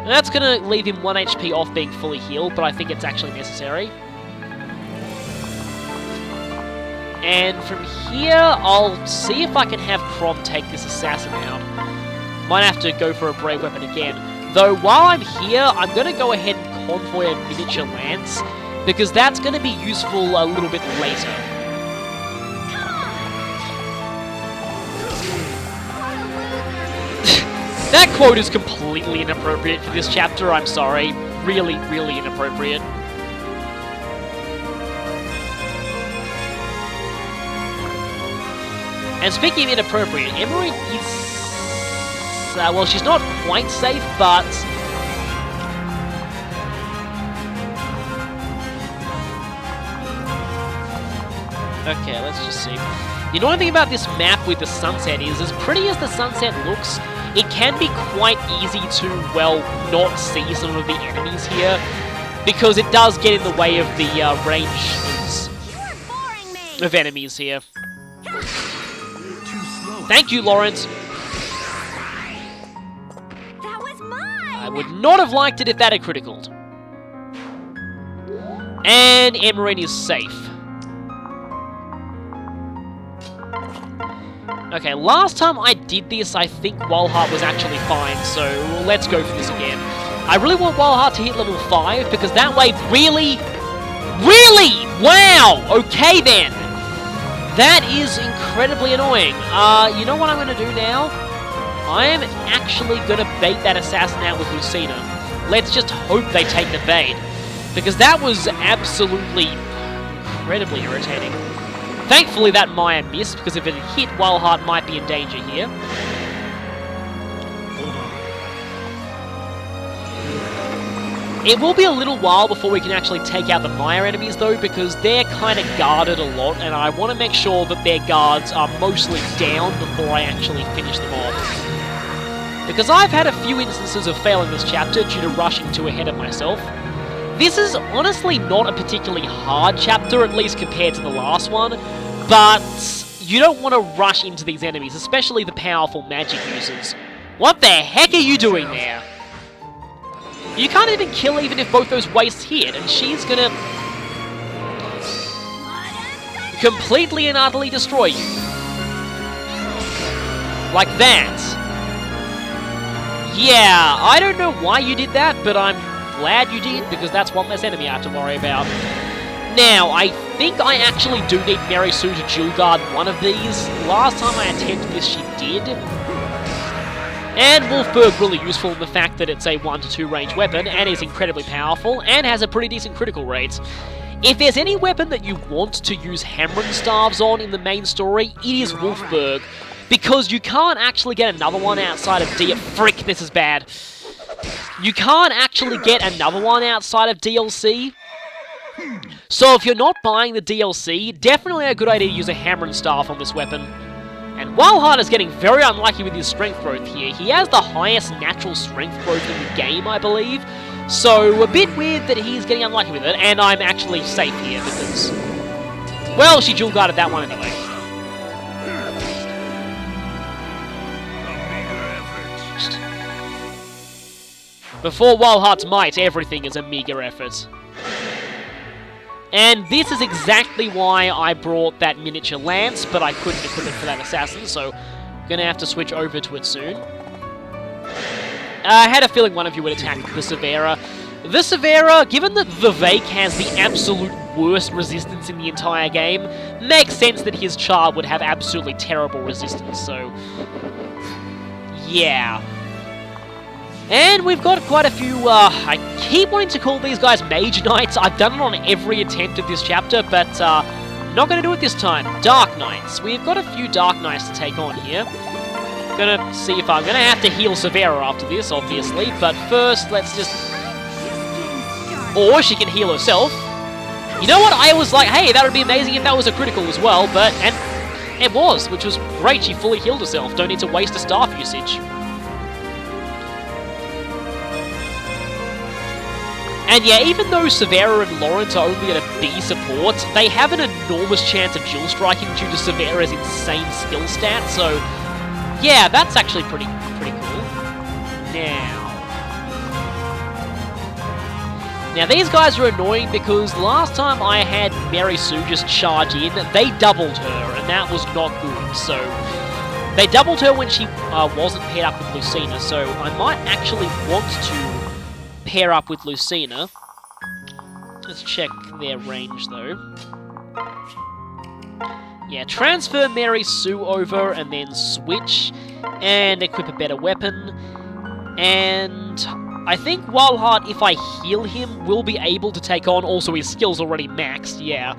That's going to leave him 1 HP off being fully healed, but I think it's actually necessary. And from here, I'll see if I can have Crom take this assassin out. Might have to go for a brave weapon again. Though, while I'm here, I'm going to go ahead and convoy a miniature lance, because that's going to be useful a little bit later. That quote is completely inappropriate for this chapter, I'm sorry. Really, really inappropriate. And speaking of inappropriate, Emery is... well, she's not quite safe, but... Okay, let's just see. The annoying thing about this map with the sunset is, as pretty as the sunset looks, it can be quite easy to, well, not see some of the enemies here, because it does get in the way of the range of enemies here. Thank you, Lawrence. That was mine. I would not have liked it if that had criticaled. And Emerin is safe. Okay, last time I did this, I think Walhart was actually fine, so let's go for this again. I really want Walhart to hit level 5, because that way, really? Really? Wow! Okay then! That is incredibly annoying. You know what I'm going to do now? I'm actually going to bait that assassin out with Lucina. Let's just hope they take the bait, because that was absolutely incredibly irritating. Thankfully that Maya missed, because if it had hit, Walhart might be in danger here. It will be a little while before we can actually take out the Maya enemies though, because they're kind of guarded a lot, and I want to make sure that their guards are mostly down before I actually finish them off. Because I've had a few instances of failing this chapter due to rushing too ahead of myself. This is honestly not a particularly hard chapter, at least compared to the last one, but you don't want to rush into these enemies, especially the powerful magic users. What the heck are you doing there? You can't even kill even if both those wastes hit, and she's gonna completely and utterly destroy you. Like that. Yeah, I don't know why you did that, but I'm glad you did, because that's one less enemy I have to worry about. Now, I think I actually do need Mary Sue to dual guard one of these. Last time I attempted this, she did. And Wolfberg really useful in the fact that it's a 1 to 2 range weapon, and is incredibly powerful, and has a pretty decent critical rate. If there's any weapon that you want to use Hamron Staves on in the main story, it is Wolfberg. Because you can't actually get another one outside of Frick, this is bad. You can't actually get another one outside of DLC. So if you're not buying the DLC, definitely a good idea to use a Hammer and Staff on this weapon. And Walhart is getting very unlucky with his strength growth here. He has the highest natural strength growth in the game, I believe. So a bit weird that he's getting unlucky with it, and I'm actually safe here because... well, she dual guarded that one anyway. Before Walhart's might, everything is a meager effort. And this is exactly why I brought that miniature lance, but I couldn't equip it for that assassin, so I'm gonna have to switch over to it soon. I had a feeling one of you would attack the Severa. The Severa, given that Vivek has the absolute worst resistance in the entire game, makes sense that his child would have absolutely terrible resistance, so... yeah. And we've got quite a few, I keep wanting to call these guys Mage Knights. I've done it on every attempt of this chapter, but not going to do it this time. Dark Knights. We've got a few Dark Knights to take on here. Gonna see if I'm gonna have to heal Severa after this, obviously, but first, let's just... or she can heal herself. You know what? I was like, hey, that would be amazing if that was a critical as well, but... and it was, which was great. She fully healed herself. Don't need to waste a staff usage. And yeah, even though Severa and Lawrence are only at a B support, they have an enormous chance of dual striking due to Severa's insane skill stat, so yeah, that's actually pretty cool. Now these guys are annoying because last time I had Mary Sue just charge in, they doubled her, and that was not good, so they doubled her when she wasn't paired up with Lucina, so I might actually want to pair up with Lucina. Let's check their range though. Yeah, transfer Mary Sue over and then switch and equip a better weapon. And I think Wildheart, if I heal him, will be able to take on... Also, his skill's already maxed, yeah.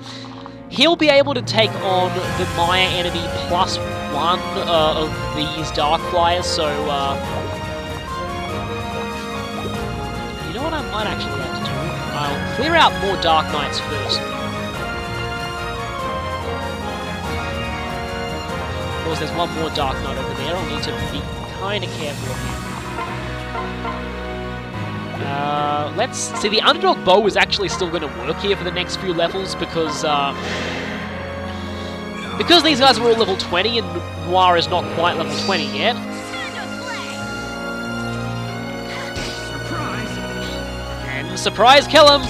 He'll be able to take on the Maya enemy plus one of these Dark Flyers, so... you know what I might actually have to do? I'll clear out more Dark Knights first. Of course, there's one more Dark Knight over there. I'll need to be kind of careful of him. Let's see. The Underdog Bow is actually still going to work here for the next few levels because these guys are all level 20 and Noir is not quite level 20 yet. Surprise! And surprise, kill him!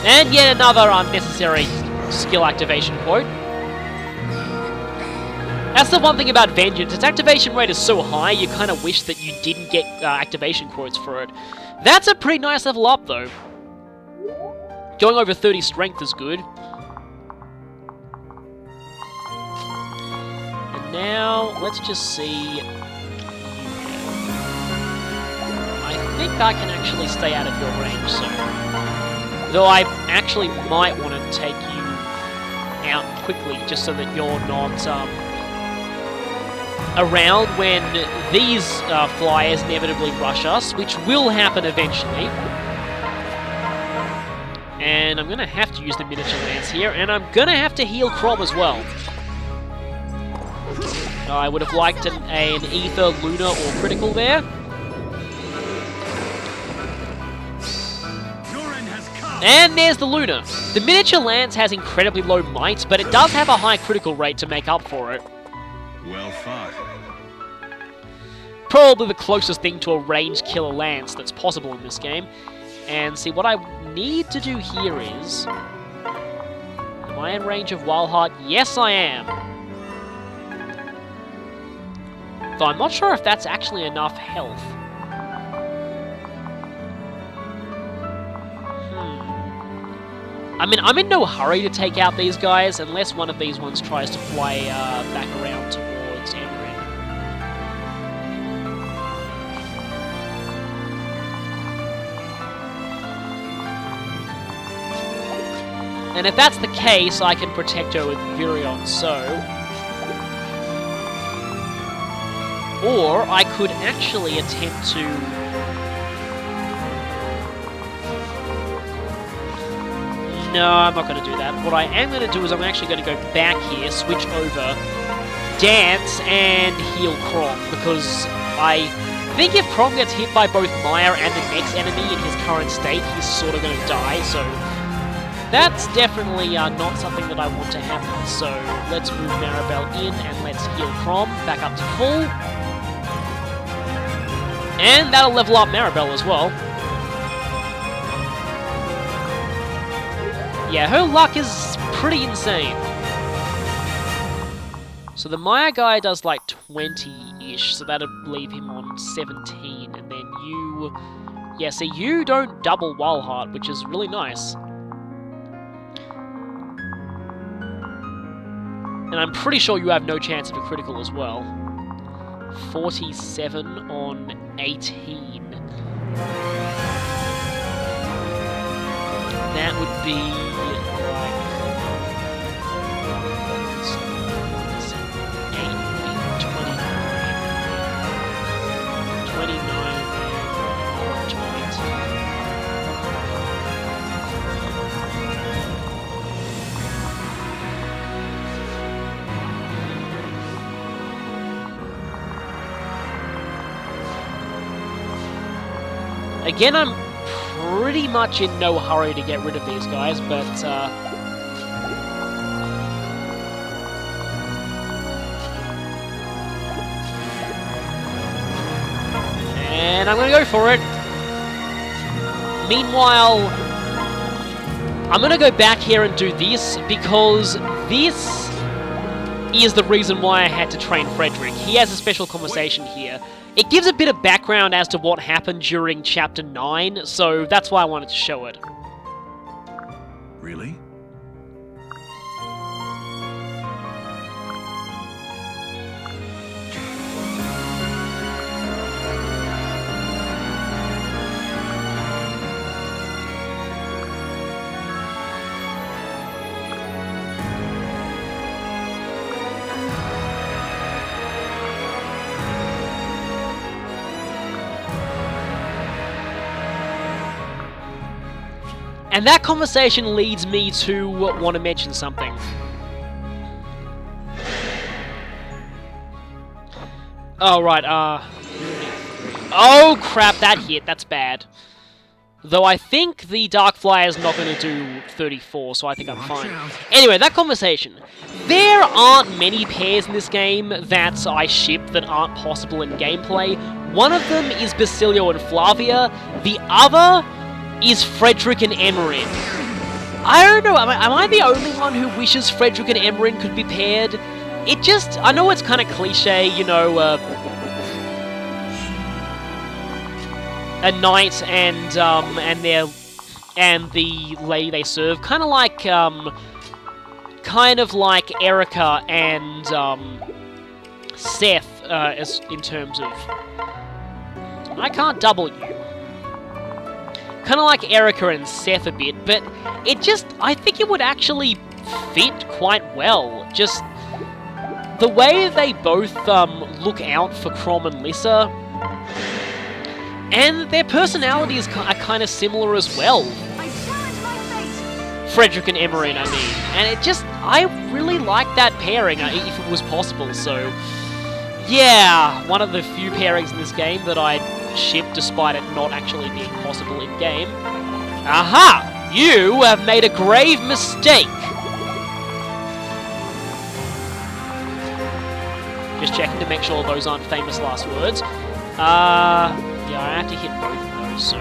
And yet another unnecessary skill activation quote. That's the one thing about Vengeance. Its activation rate is so high, you kind of wish that you didn't get activation quotes for it. That's a pretty nice level up, though. Going over 30 strength is good. And now, let's just see... I think I can actually stay out of your range, so... Though I actually might want to take you out quickly, just so that you're not around when these flyers inevitably rush us, which will happen eventually. And I'm going to have to use the miniature lance here, and I'm going to have to heal Crom as well. I would have liked an Ether, Lunar, or Critical there. And there's the Luna. The miniature lance has incredibly low might, but it does have a high critical rate to make up for it. Well fought. Probably the closest thing to a ranged killer lance that's possible in this game. And see, what I need to do here is... Am I in range of Wildheart? Yes, I am. Though I'm not sure if that's actually enough health. I mean, I'm in no hurry to take out these guys, unless one of these ones tries to fly back around towards Emblem. And if that's the case, I can protect her with Virion, so... Or I could actually attempt to... No, I'm not going to do that. What I am going to do is I'm actually going to go back here, switch over, dance, and heal Crom, because I think if Crom gets hit by both Maya and the next enemy in his current state, he's sort of going to die, so that's definitely not something that I want to happen. So let's move Maribel in, and let's heal Crom back up to full. And that'll level up Maribel as well. Yeah, her luck is pretty insane. So the Maya guy does like 20-ish, so that'll leave him on 17. And then you... Yeah, see, you don't double Wildheart, which is really nice. And I'm pretty sure you have no chance of a critical as well. 47 on 18. That would be like 8, 29, 20. Again, I'm pretty much in no hurry to get rid of these guys, but and I'm gonna go for it. Meanwhile, I'm gonna go back here and do this, because this is the reason why I had to train Frederick. He has a special conversation here. It gives a bit of background as to what happened during Chapter 9, so that's why I wanted to show it. Really? And that conversation leads me to want to mention something. Oh, right, oh, crap, that hit. That's bad. Though I think the Dark Flyer is not going to do 34, so I think I'm fine. Anyway, that conversation. There aren't many pairs in this game that I ship that aren't possible in gameplay. One of them is Basilio and Flavia. The other is Frederick and Emmerin. I don't know, am I the only one who wishes Frederick and Emmerin could be paired? It just, I know it's kind of cliche, you know, a knight and the lady they serve, kind of like Erica and Seth, as in terms of, I can't double you. Kind of like Erica and Seth a bit, but it just, I think it would actually fit quite well. Just the way they both look out for Crom and Lissa, and their personalities are kind of similar as well. I challenge my fate. Frederick and Emmerin, I mean. And it just, I really like that pairing, if it was possible, so... Yeah, one of the few pairings in this game that I'd ship despite it not actually being possible in-game. Aha! You have made a grave mistake! Just checking to make sure those aren't famous last words. Yeah, I have to hit both of those, so...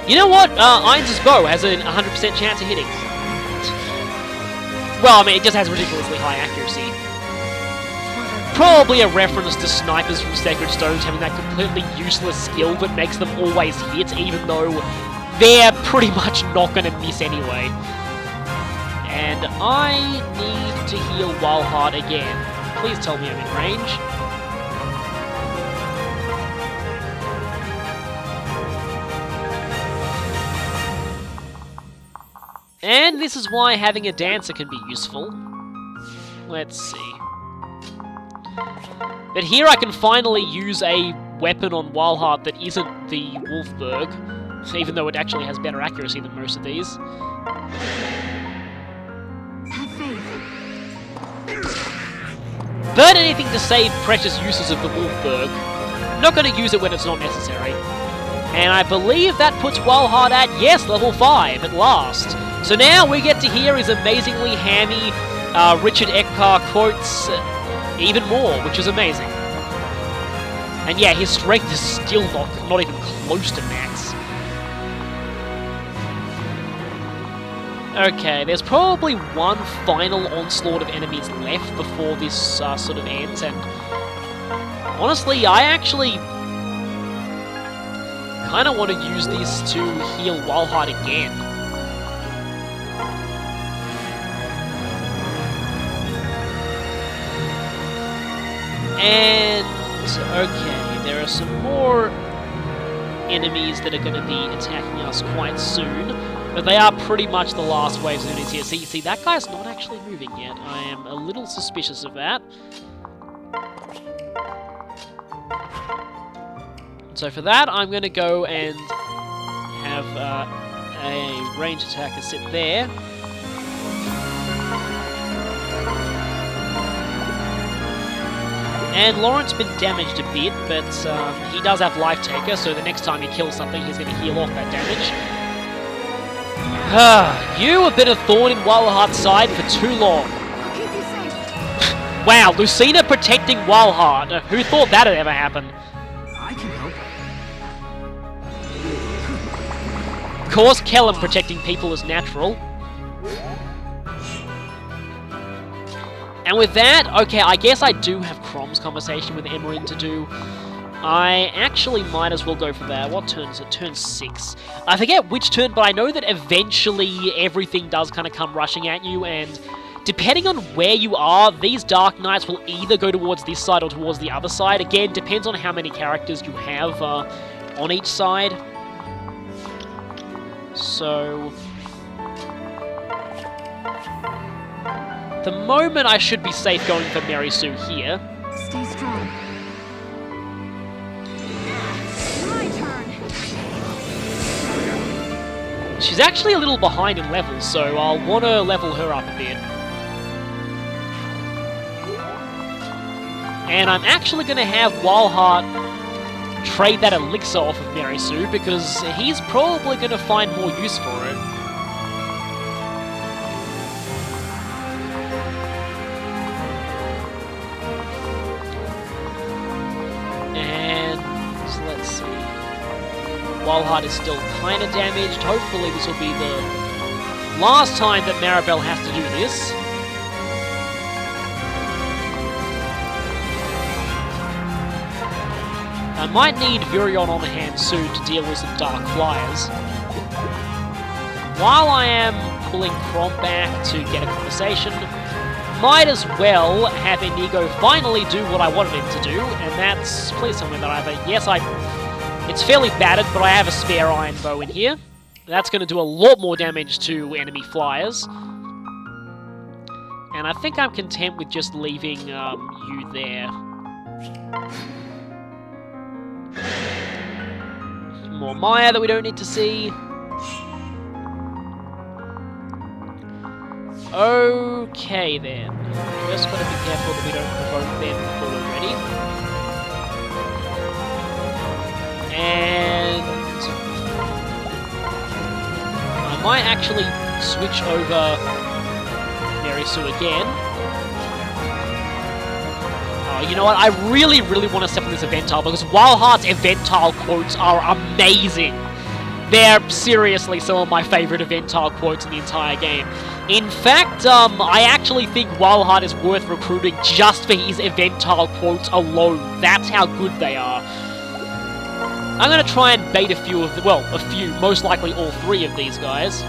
You know what? Irons' bow has a 100% chance of hitting. Well, I mean, it just has ridiculously high accuracy. Probably a reference to snipers from Sacred Stones having that completely useless skill that makes them always hit, even though they're pretty much not going to miss anyway. And I need to heal Walhart again. Please tell me I'm in range. And this is why having a dancer can be useful. Let's see. But here I can finally use a weapon on Walhart that isn't the Wolfberg, even though it actually has better accuracy than most of these. Have faith. But anything to save precious uses of the Wolfberg. Not going to use it when it's not necessary. And I believe that puts Walhart at, yes, level 5 at last. So now we get to hear his amazingly hammy Richard Ekpar quotes even more, which is amazing. And yeah, his strength is still not even close to max. Okay, there's probably one final onslaught of enemies left before this sort of ends, and honestly, I actually kind of want to use this to heal Walhart again. And, okay, there are some more enemies that are going to be attacking us quite soon, but they are pretty much the last waves of enemies here. See, that guy's not actually moving yet. I am a little suspicious of that. So for that, I'm going to go and have a range attacker sit there. And Lawrence been damaged a bit, but he does have Life Taker, so the next time he kills something, he's going to heal off that damage. You have been a thorn in Walhart's side for too long. I'll keep you safe. Wow, Lucina protecting Walhart. Who thought that would ever happen? I can help. Of course, Kellum protecting people is natural. And with that, okay, I guess I do have Crom's conversation with Emmerin to do. I actually might as well go for that. What turn is it? Turn 6. I forget which turn, but I know that eventually everything does kind of come rushing at you, and depending on where you are, these Dark Knights will either go towards this side or towards the other side. Again, depends on how many characters you have on each side. So... at the moment, I should be safe going for Mary Sue here. Stay strong. My turn. she's actually a little behind in levels, so I'll want to level her up a bit. And I'm actually going to have Wildheart trade that elixir off of Mary Sue, because he's probably going to find more use for it. And let's see. Wildheart is still kind of damaged. Hopefully this will be the last time that Maribel has to do this. I might need Virion on hand soon to deal with some Dark Flyers. While I am pulling Crom back to get a conversation, might as well have Inigo finally do what I wanted him to do, and that's... Please tell me that I have a... Yes, it's fairly battered, but I have a spare Iron Bow in here. That's going to do a lot more damage to enemy flyers. And I think I'm content with just leaving you there. More Maya that we don't need to see. Okay then. Just gotta be careful that we don't provoke them before we're ready. And I might actually switch over Mary Sue again. You know what, I really want to step on this event tile, because Wildheart's event tile quotes are amazing. They're seriously some of my favourite event tile quotes in the entire game. In fact, I actually think Wildheart is worth recruiting just for his event tile quotes alone. That's how good they are. I'm going to try and bait a few of the, well, a few, most likely all three of these guys.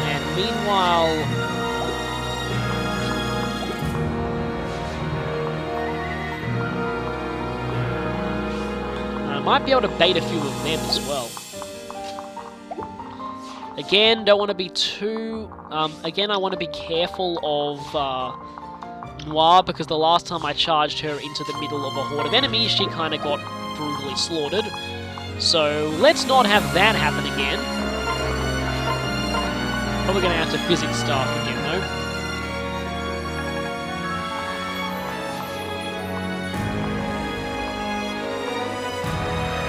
And meanwhile... I might be able to bait a few of them as well. Again, don't want to be too... again, I want to be careful of Noir, because the last time I charged her into the middle of a horde of enemies, she kind of got brutally slaughtered. So, let's not have that happen again. Probably going to have to visit staff again, though.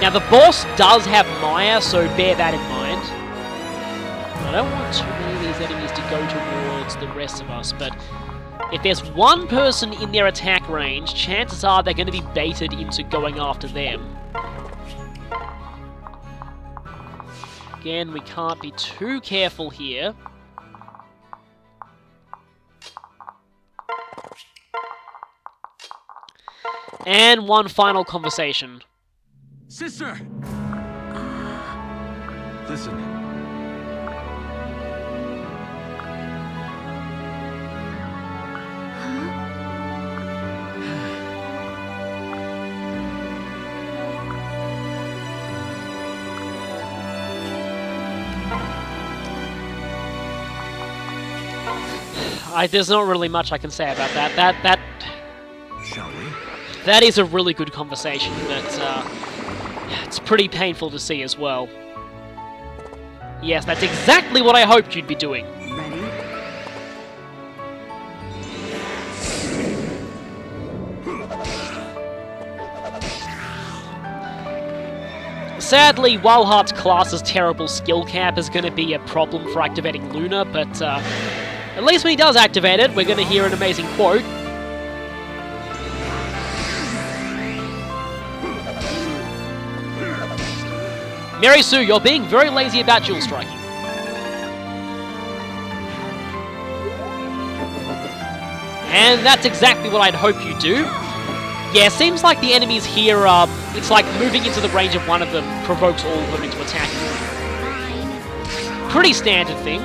Now, the boss does have Maya, so bear that in mind. I don't want too many of these enemies to go towards the rest of us, but if there's one person in their attack range, chances are they're going to be baited into going after them. Again, we can't be too careful here. And one final conversation. Sister! Listen. There's not really much I can say about that. Shall we? That is a really good conversation, but it's pretty painful to see as well. Yes, that's exactly what I hoped you'd be doing. Ready? Sadly, Wildheart's class's terrible skill cap is going to be a problem for activating Luna, but at least when he does activate it, we're going to hear an amazing quote. Mary Sue, you're being very lazy about dual striking. And that's exactly what I'd hope you do. Yeah, seems like the enemies here, it's like moving into the range of one of them provokes all of them into attacking. Pretty standard thing.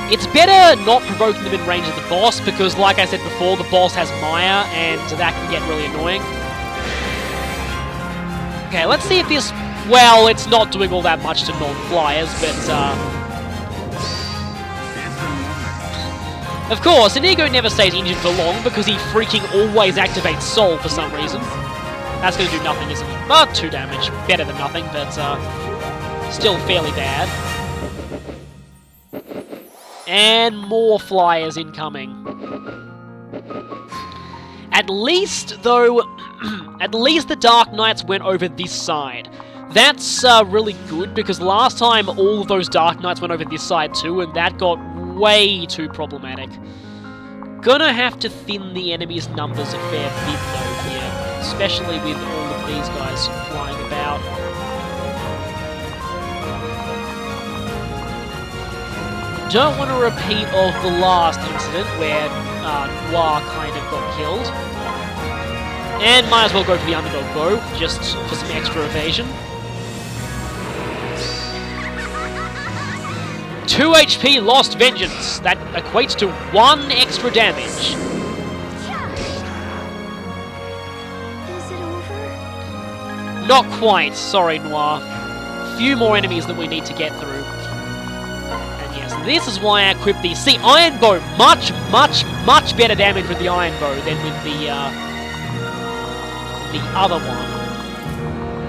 It's better not provoking them in range of the boss, because like I said before, the boss has Maya, and that can get really annoying. Okay, let's see if this... Well, it's not doing all that much to non-flyers, but Of course, Inigo never stays injured for long because he freaking always activates Soul for some reason. That's going to do nothing, isn't it? But 2 damage. Better than nothing, but still fairly bad. And more flyers incoming. At least, though, at least the Dark Knights went over this side. That's really good, because last time all of those Dark Knights went over this side too, and that got way too problematic. Gonna have to thin the enemy's numbers a fair bit though here, especially with all of these guys flying about. Don't want a repeat of the last incident where Noir kind of got killed. And might as well go for the underdog bow, just for some extra evasion. 2 HP lost Vengeance. That equates to 1 extra damage. Is it over? Not quite, sorry Noir. Few more enemies that we need to get through. And yes, this is why I equipped the... See, Iron Bow, much better damage with the Iron Bow than with the other one.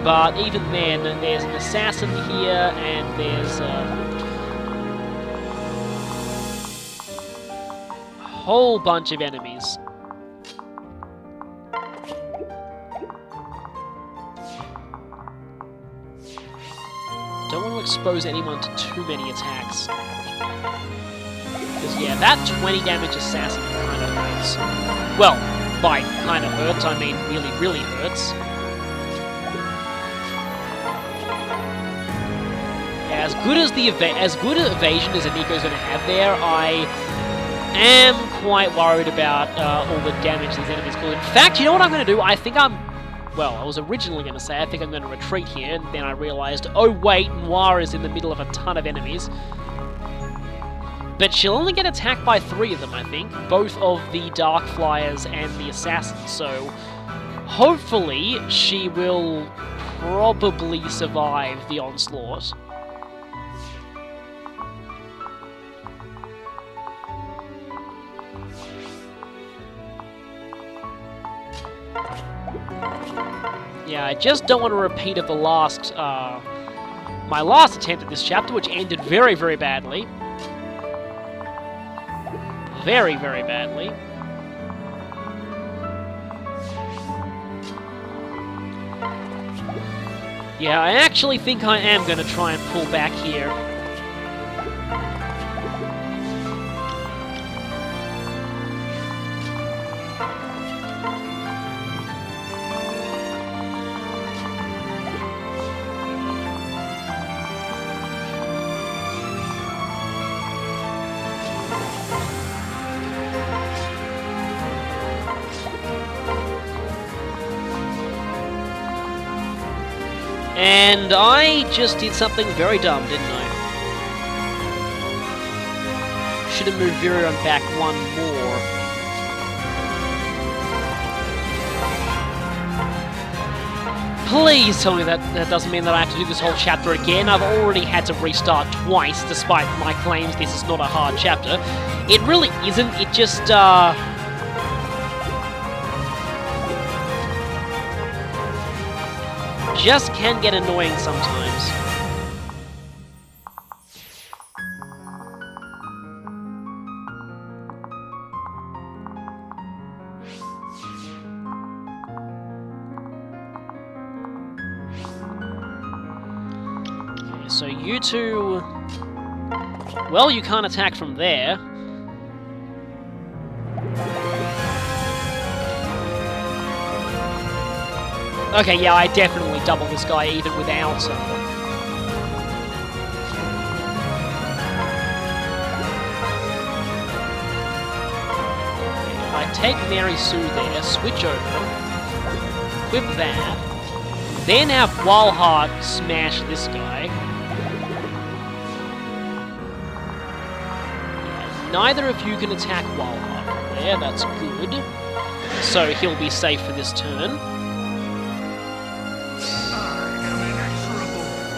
But even then, there's an assassin here, and there's a whole bunch of enemies. Don't want to expose anyone to too many attacks. Because yeah, that 20 damage assassin kind of hurts. Well, by kind of hurts, I mean really hurts. As good as evasion as Aniko's going to have there, I am quite worried about all the damage these enemies cause. In fact, you know what I'm going to do? I think well, I was originally going to say I think I'm going to retreat here, and then I realised, oh wait, Noir is in the middle of a ton of enemies. But she'll only get attacked by 3 of them, I think. Both of the Dark Flyers and the Assassins, so hopefully she will probably survive the onslaught. Yeah, I just don't want a repeat of the last, my last attempt at this chapter, which ended very badly. Very badly. Yeah, I actually think I am going to try and pull back here. And I just did something very dumb, didn't I? Should have moved Virion back 1 more. Please tell me that doesn't mean that I have to do this whole chapter again. I've already had to restart twice, despite my claims this is not a hard chapter. It really isn't, it just, just can get annoying sometimes. Okay, so you two... Well, you can't attack from there. Okay, yeah, I definitely double this guy even without If I take Mary Sue there, switch over, equip that, then have Walhart smash this guy. Yeah, neither of you can attack Walhart from there, that's good. So he'll be safe for this turn.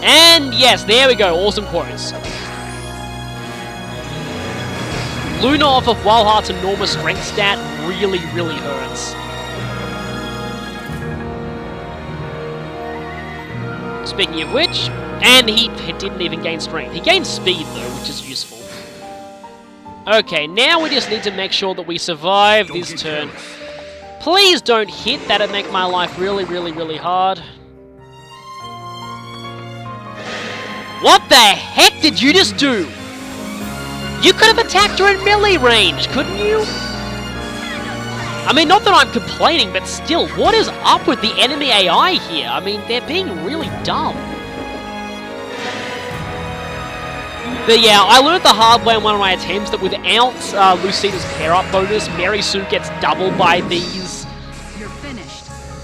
And yes, there we go, awesome quotes. Luna off of Wildheart's enormous strength stat really, really hurts. Speaking of which, and he didn't even gain strength. He gained speed though, which is useful. Okay, now we just need to make sure that we survive this turn. Please don't hit, that'd make my life really, really, really hard. What the heck did you just do? You could have attacked her in melee range, couldn't you? I mean, not that I'm complaining, but still, what is up with the enemy AI here? I mean, they're being really dumb. But yeah, I learned the hard way in one of my attempts that without Lucina's pair-up bonus, Mary Sue gets doubled by these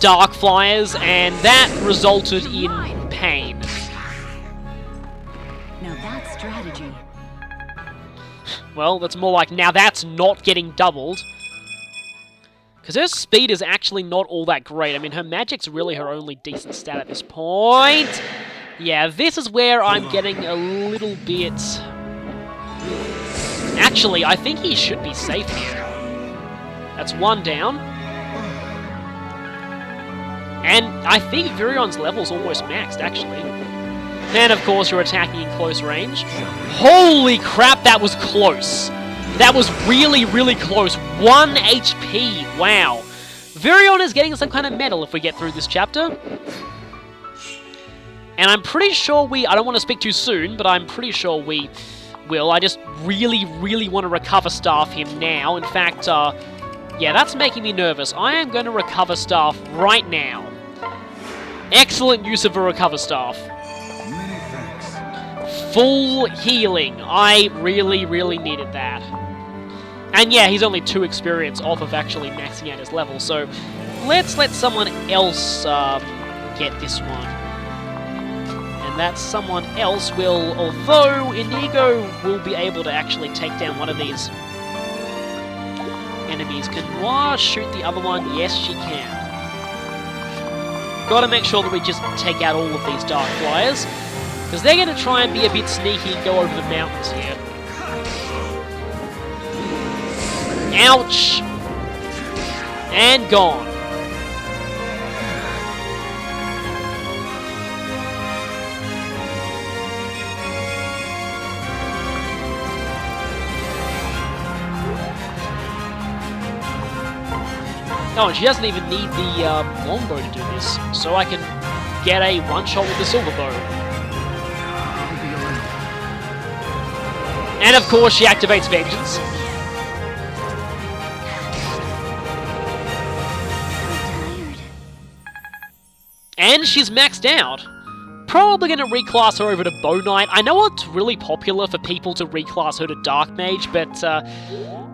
Dark Flyers, and that resulted in pain. Now that's strategy. Well, that's more like, now that's not getting doubled. Because her speed is actually not all that great. I mean, her magic's really her only decent stat at this point. Yeah, this is where I'm getting a little bit... Actually, I think he should be safe here. That's one down. And I think Virion's level's almost maxed, actually. And of course, you're attacking in close range. Holy crap, that was close. That was really, really close. 1 HP, wow. Virion is getting some kind of medal if we get through this chapter. And I'm pretty sure I don't want to speak too soon, but I'm pretty sure we will. I just really, really want to recover staff him now. In fact, yeah, that's making me nervous. I am going to recover staff right now. Excellent use of a recover staff. Many thanks. Full healing. I really, really needed that. And yeah, he's only 2 experience off of actually maxing out his level, so let's let someone else get this one. And that someone else will, although Inigo will be able to actually take down one of these enemies. Can Noir shoot the other one? Yes, she can. Gotta make sure that we just take out all of these Dark Flyers, because they're gonna try and be a bit sneaky and go over the mountains here. Ouch! And gone. Oh, and she doesn't even need the longbow to do this, so I can get a one-shot with the silver bow. And of course, she activates Vengeance. And she's maxed out. Probably going to reclass her over to Bow Knight. I know it's really popular for people to reclass her to Dark Mage, but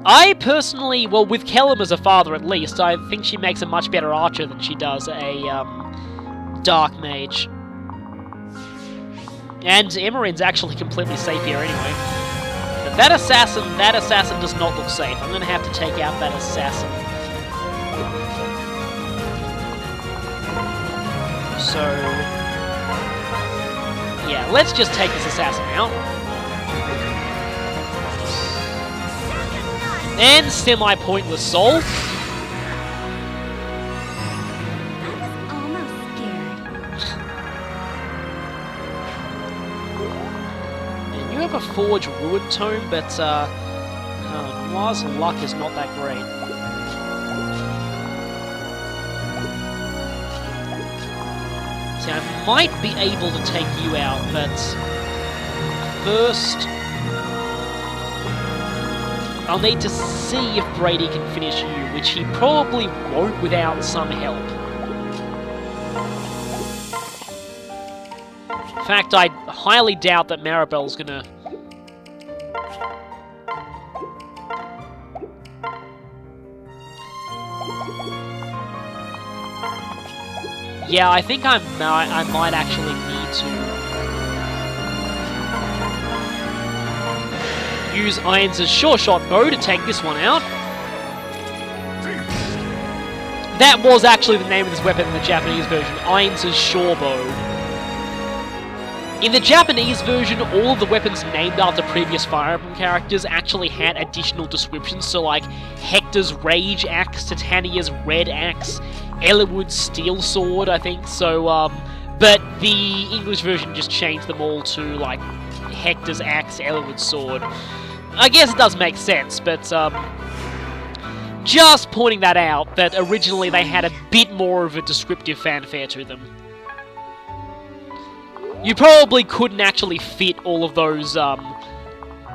I personally, well, with Kellum as a father at least, I think she makes a much better archer than she does a Dark Mage. And Emmeren's actually completely safe here anyway. But that assassin does not look safe. I'm going to have to take out that assassin. So, yeah, let's just take this assassin out. And semi-pointless soul. I was almost scared. And you have a Forge Ruin Tome, but Noir's luck is not that great. See, I might be able to take you out, but first I'll need to see if Brady can finish you, which he probably won't without some help. In fact, I highly doubt that Maribel's gonna... Yeah, I think I might actually need to use Irons' Sure Shot bow to take this one out. That was actually the name of this weapon in the Japanese version, Irons' Sure Bow. In the Japanese version, all of the weapons named after previous Fire Emblem characters actually had additional descriptions, so like Hector's Rage Axe, Titania's Red Axe, Eliwood's Steel Sword, I think, so, but the English version just changed them all to, like, Hector's Axe, Eliwood's Sword. I guess it does make sense, but, just pointing that out, that originally they had a bit more of a descriptive fanfare to them. You probably couldn't actually fit all of those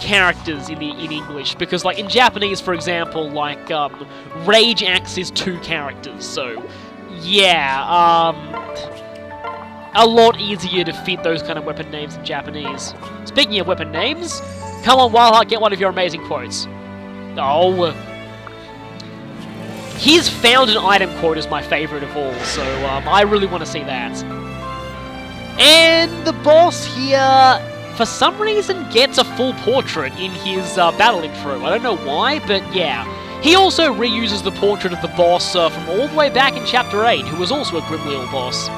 characters in English, because like in Japanese, for example, like Rage Axe is 2 characters, so yeah, a lot easier to fit those kind of weapon names in Japanese. Speaking of weapon names, come on, Wildheart, get one of your amazing quotes. Oh, his found an item quote is my favourite of all, so I really want to see that. And the boss here, for some reason, gets a full portrait in his battle intro. I don't know why, but yeah. He also reuses the portrait of the boss from all the way back in Chapter 8, who was also a Grimleal boss.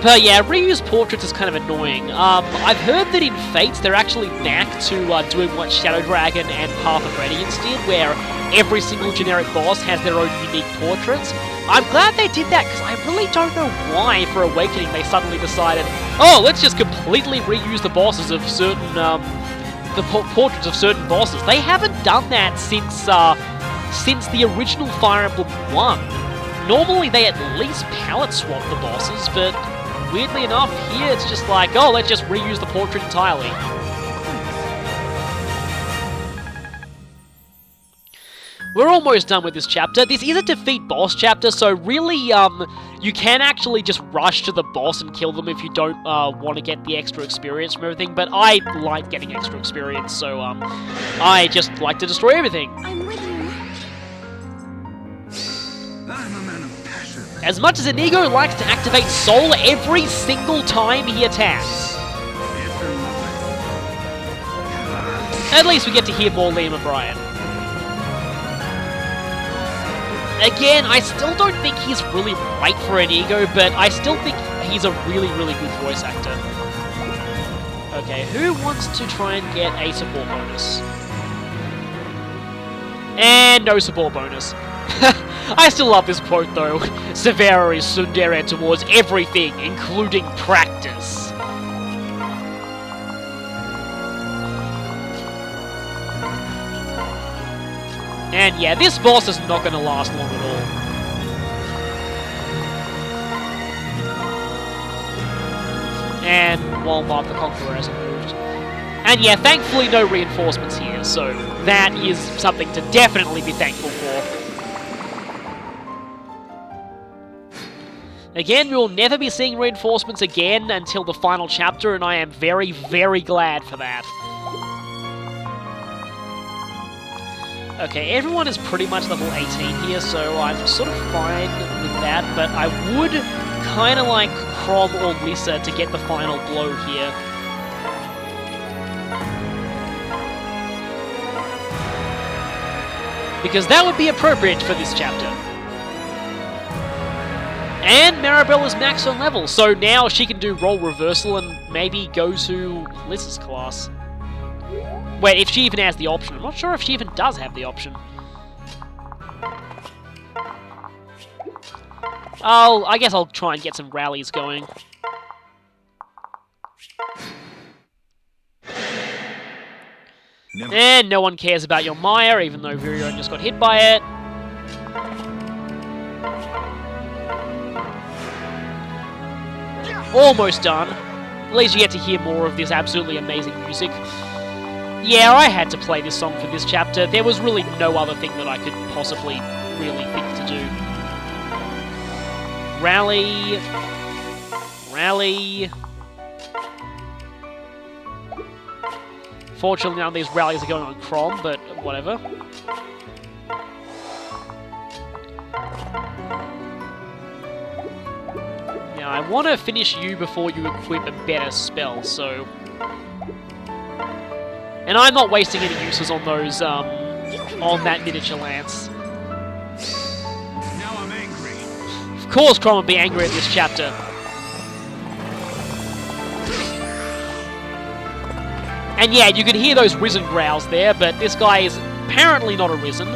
But yeah, reused portraits is kind of annoying. I've heard that in Fates they're actually back to doing what Shadow Dragon and Path of Radiance did, where every single generic boss has their own unique portraits. I'm glad they did that, because I really don't know why for Awakening they suddenly decided, oh, let's just completely reuse the bosses of certain, portraits of certain bosses. They haven't done that since the original Fire Emblem 1. Normally they at least palette swap the bosses, but weirdly enough, here it's just like, oh, let's just reuse the portrait entirely. We're almost done with this chapter. This is a defeat boss chapter, so really, you can actually just rush to the boss and kill them if you don't want to get the extra experience from everything, but I like getting extra experience, so I just like to destroy everything. I'm with you. I'm a man of passion. As much as Inigo likes to activate Soul every single time he attacks. At least we get to hear more Liam O'Brien. Again, I still don't think he's really right for Inigo, but I still think he's a really, really good voice actor. Okay, who wants to try and get a support bonus? And no support bonus. I still love this quote though. Severa is tsundere towards everything, including practice. And yeah, this boss is not going to last long at all. And Walmart the Conqueror hasn't moved. And yeah, thankfully no reinforcements here, so that is something to definitely be thankful for. Again, we will never be seeing reinforcements again until the final chapter, and I am very, very glad for that. Okay, everyone is pretty much level 18 here, so I'm sort of fine with that, but I would kind of like Chrom or Lisa to get the final blow here. Because that would be appropriate for this chapter. And Maribel is maxed on level, so now she can do role reversal and maybe go to Lisa's class. Wait, if she even has the option. I'm not sure if she even does have the option. I guess I'll try and get some rallies going. Never. And no one cares about your Maya, even though Virion just got hit by it. Almost done. At least you get to hear more of this absolutely amazing music. Yeah, I had to play this song for this chapter. There was really no other thing that I could possibly really think to do. Rally. Rally. Fortunately, none of these rallies are going on Chrom, but whatever. Now, I want to finish you before you equip a better spell, so... And I'm not wasting any uses on those, on that miniature lance. Now I'm angry. Of course Crom would be angry at this chapter. And yeah, you can hear those risen growls there, but this guy is apparently not a risen.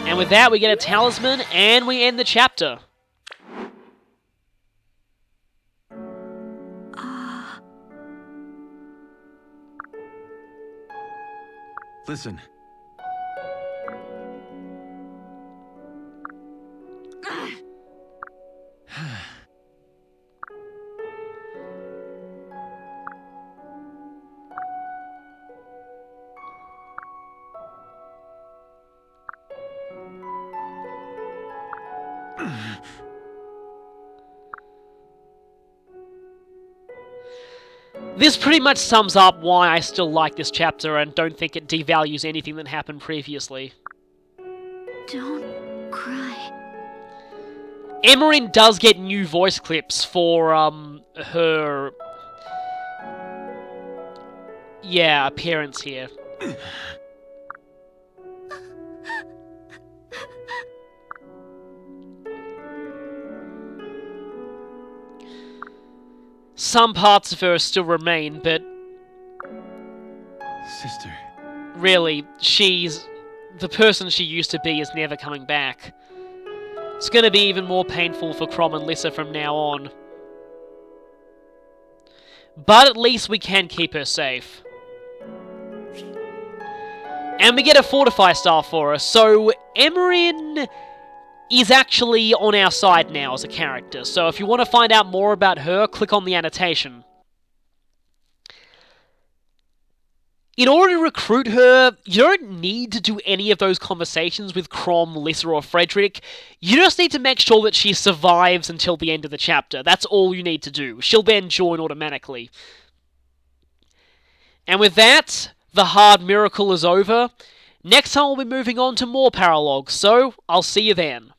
And with that, we get a talisman, and we end the chapter. Listen. This pretty much sums up why I still like this chapter and don't think it devalues anything that happened previously. Don't cry. Emerin does get new voice clips for, her... yeah, appearance here. Some parts of her still remain, but Sister. really, the person she used to be is never coming back. It's gonna be even more painful for Crom and Lissa from now on. But at least we can keep her safe. And we get a Fortify Staff for her, so Emerin is actually on our side now as a character, so if you want to find out more about her, click on the annotation. In order to recruit her, you don't need to do any of those conversations with Crom, Lissa, or Frederick. You just need to make sure that she survives until the end of the chapter. That's all you need to do. She'll then join automatically. And with that, the hard miracle is over. Next time we'll be moving on to more Paralog, so I'll see you then.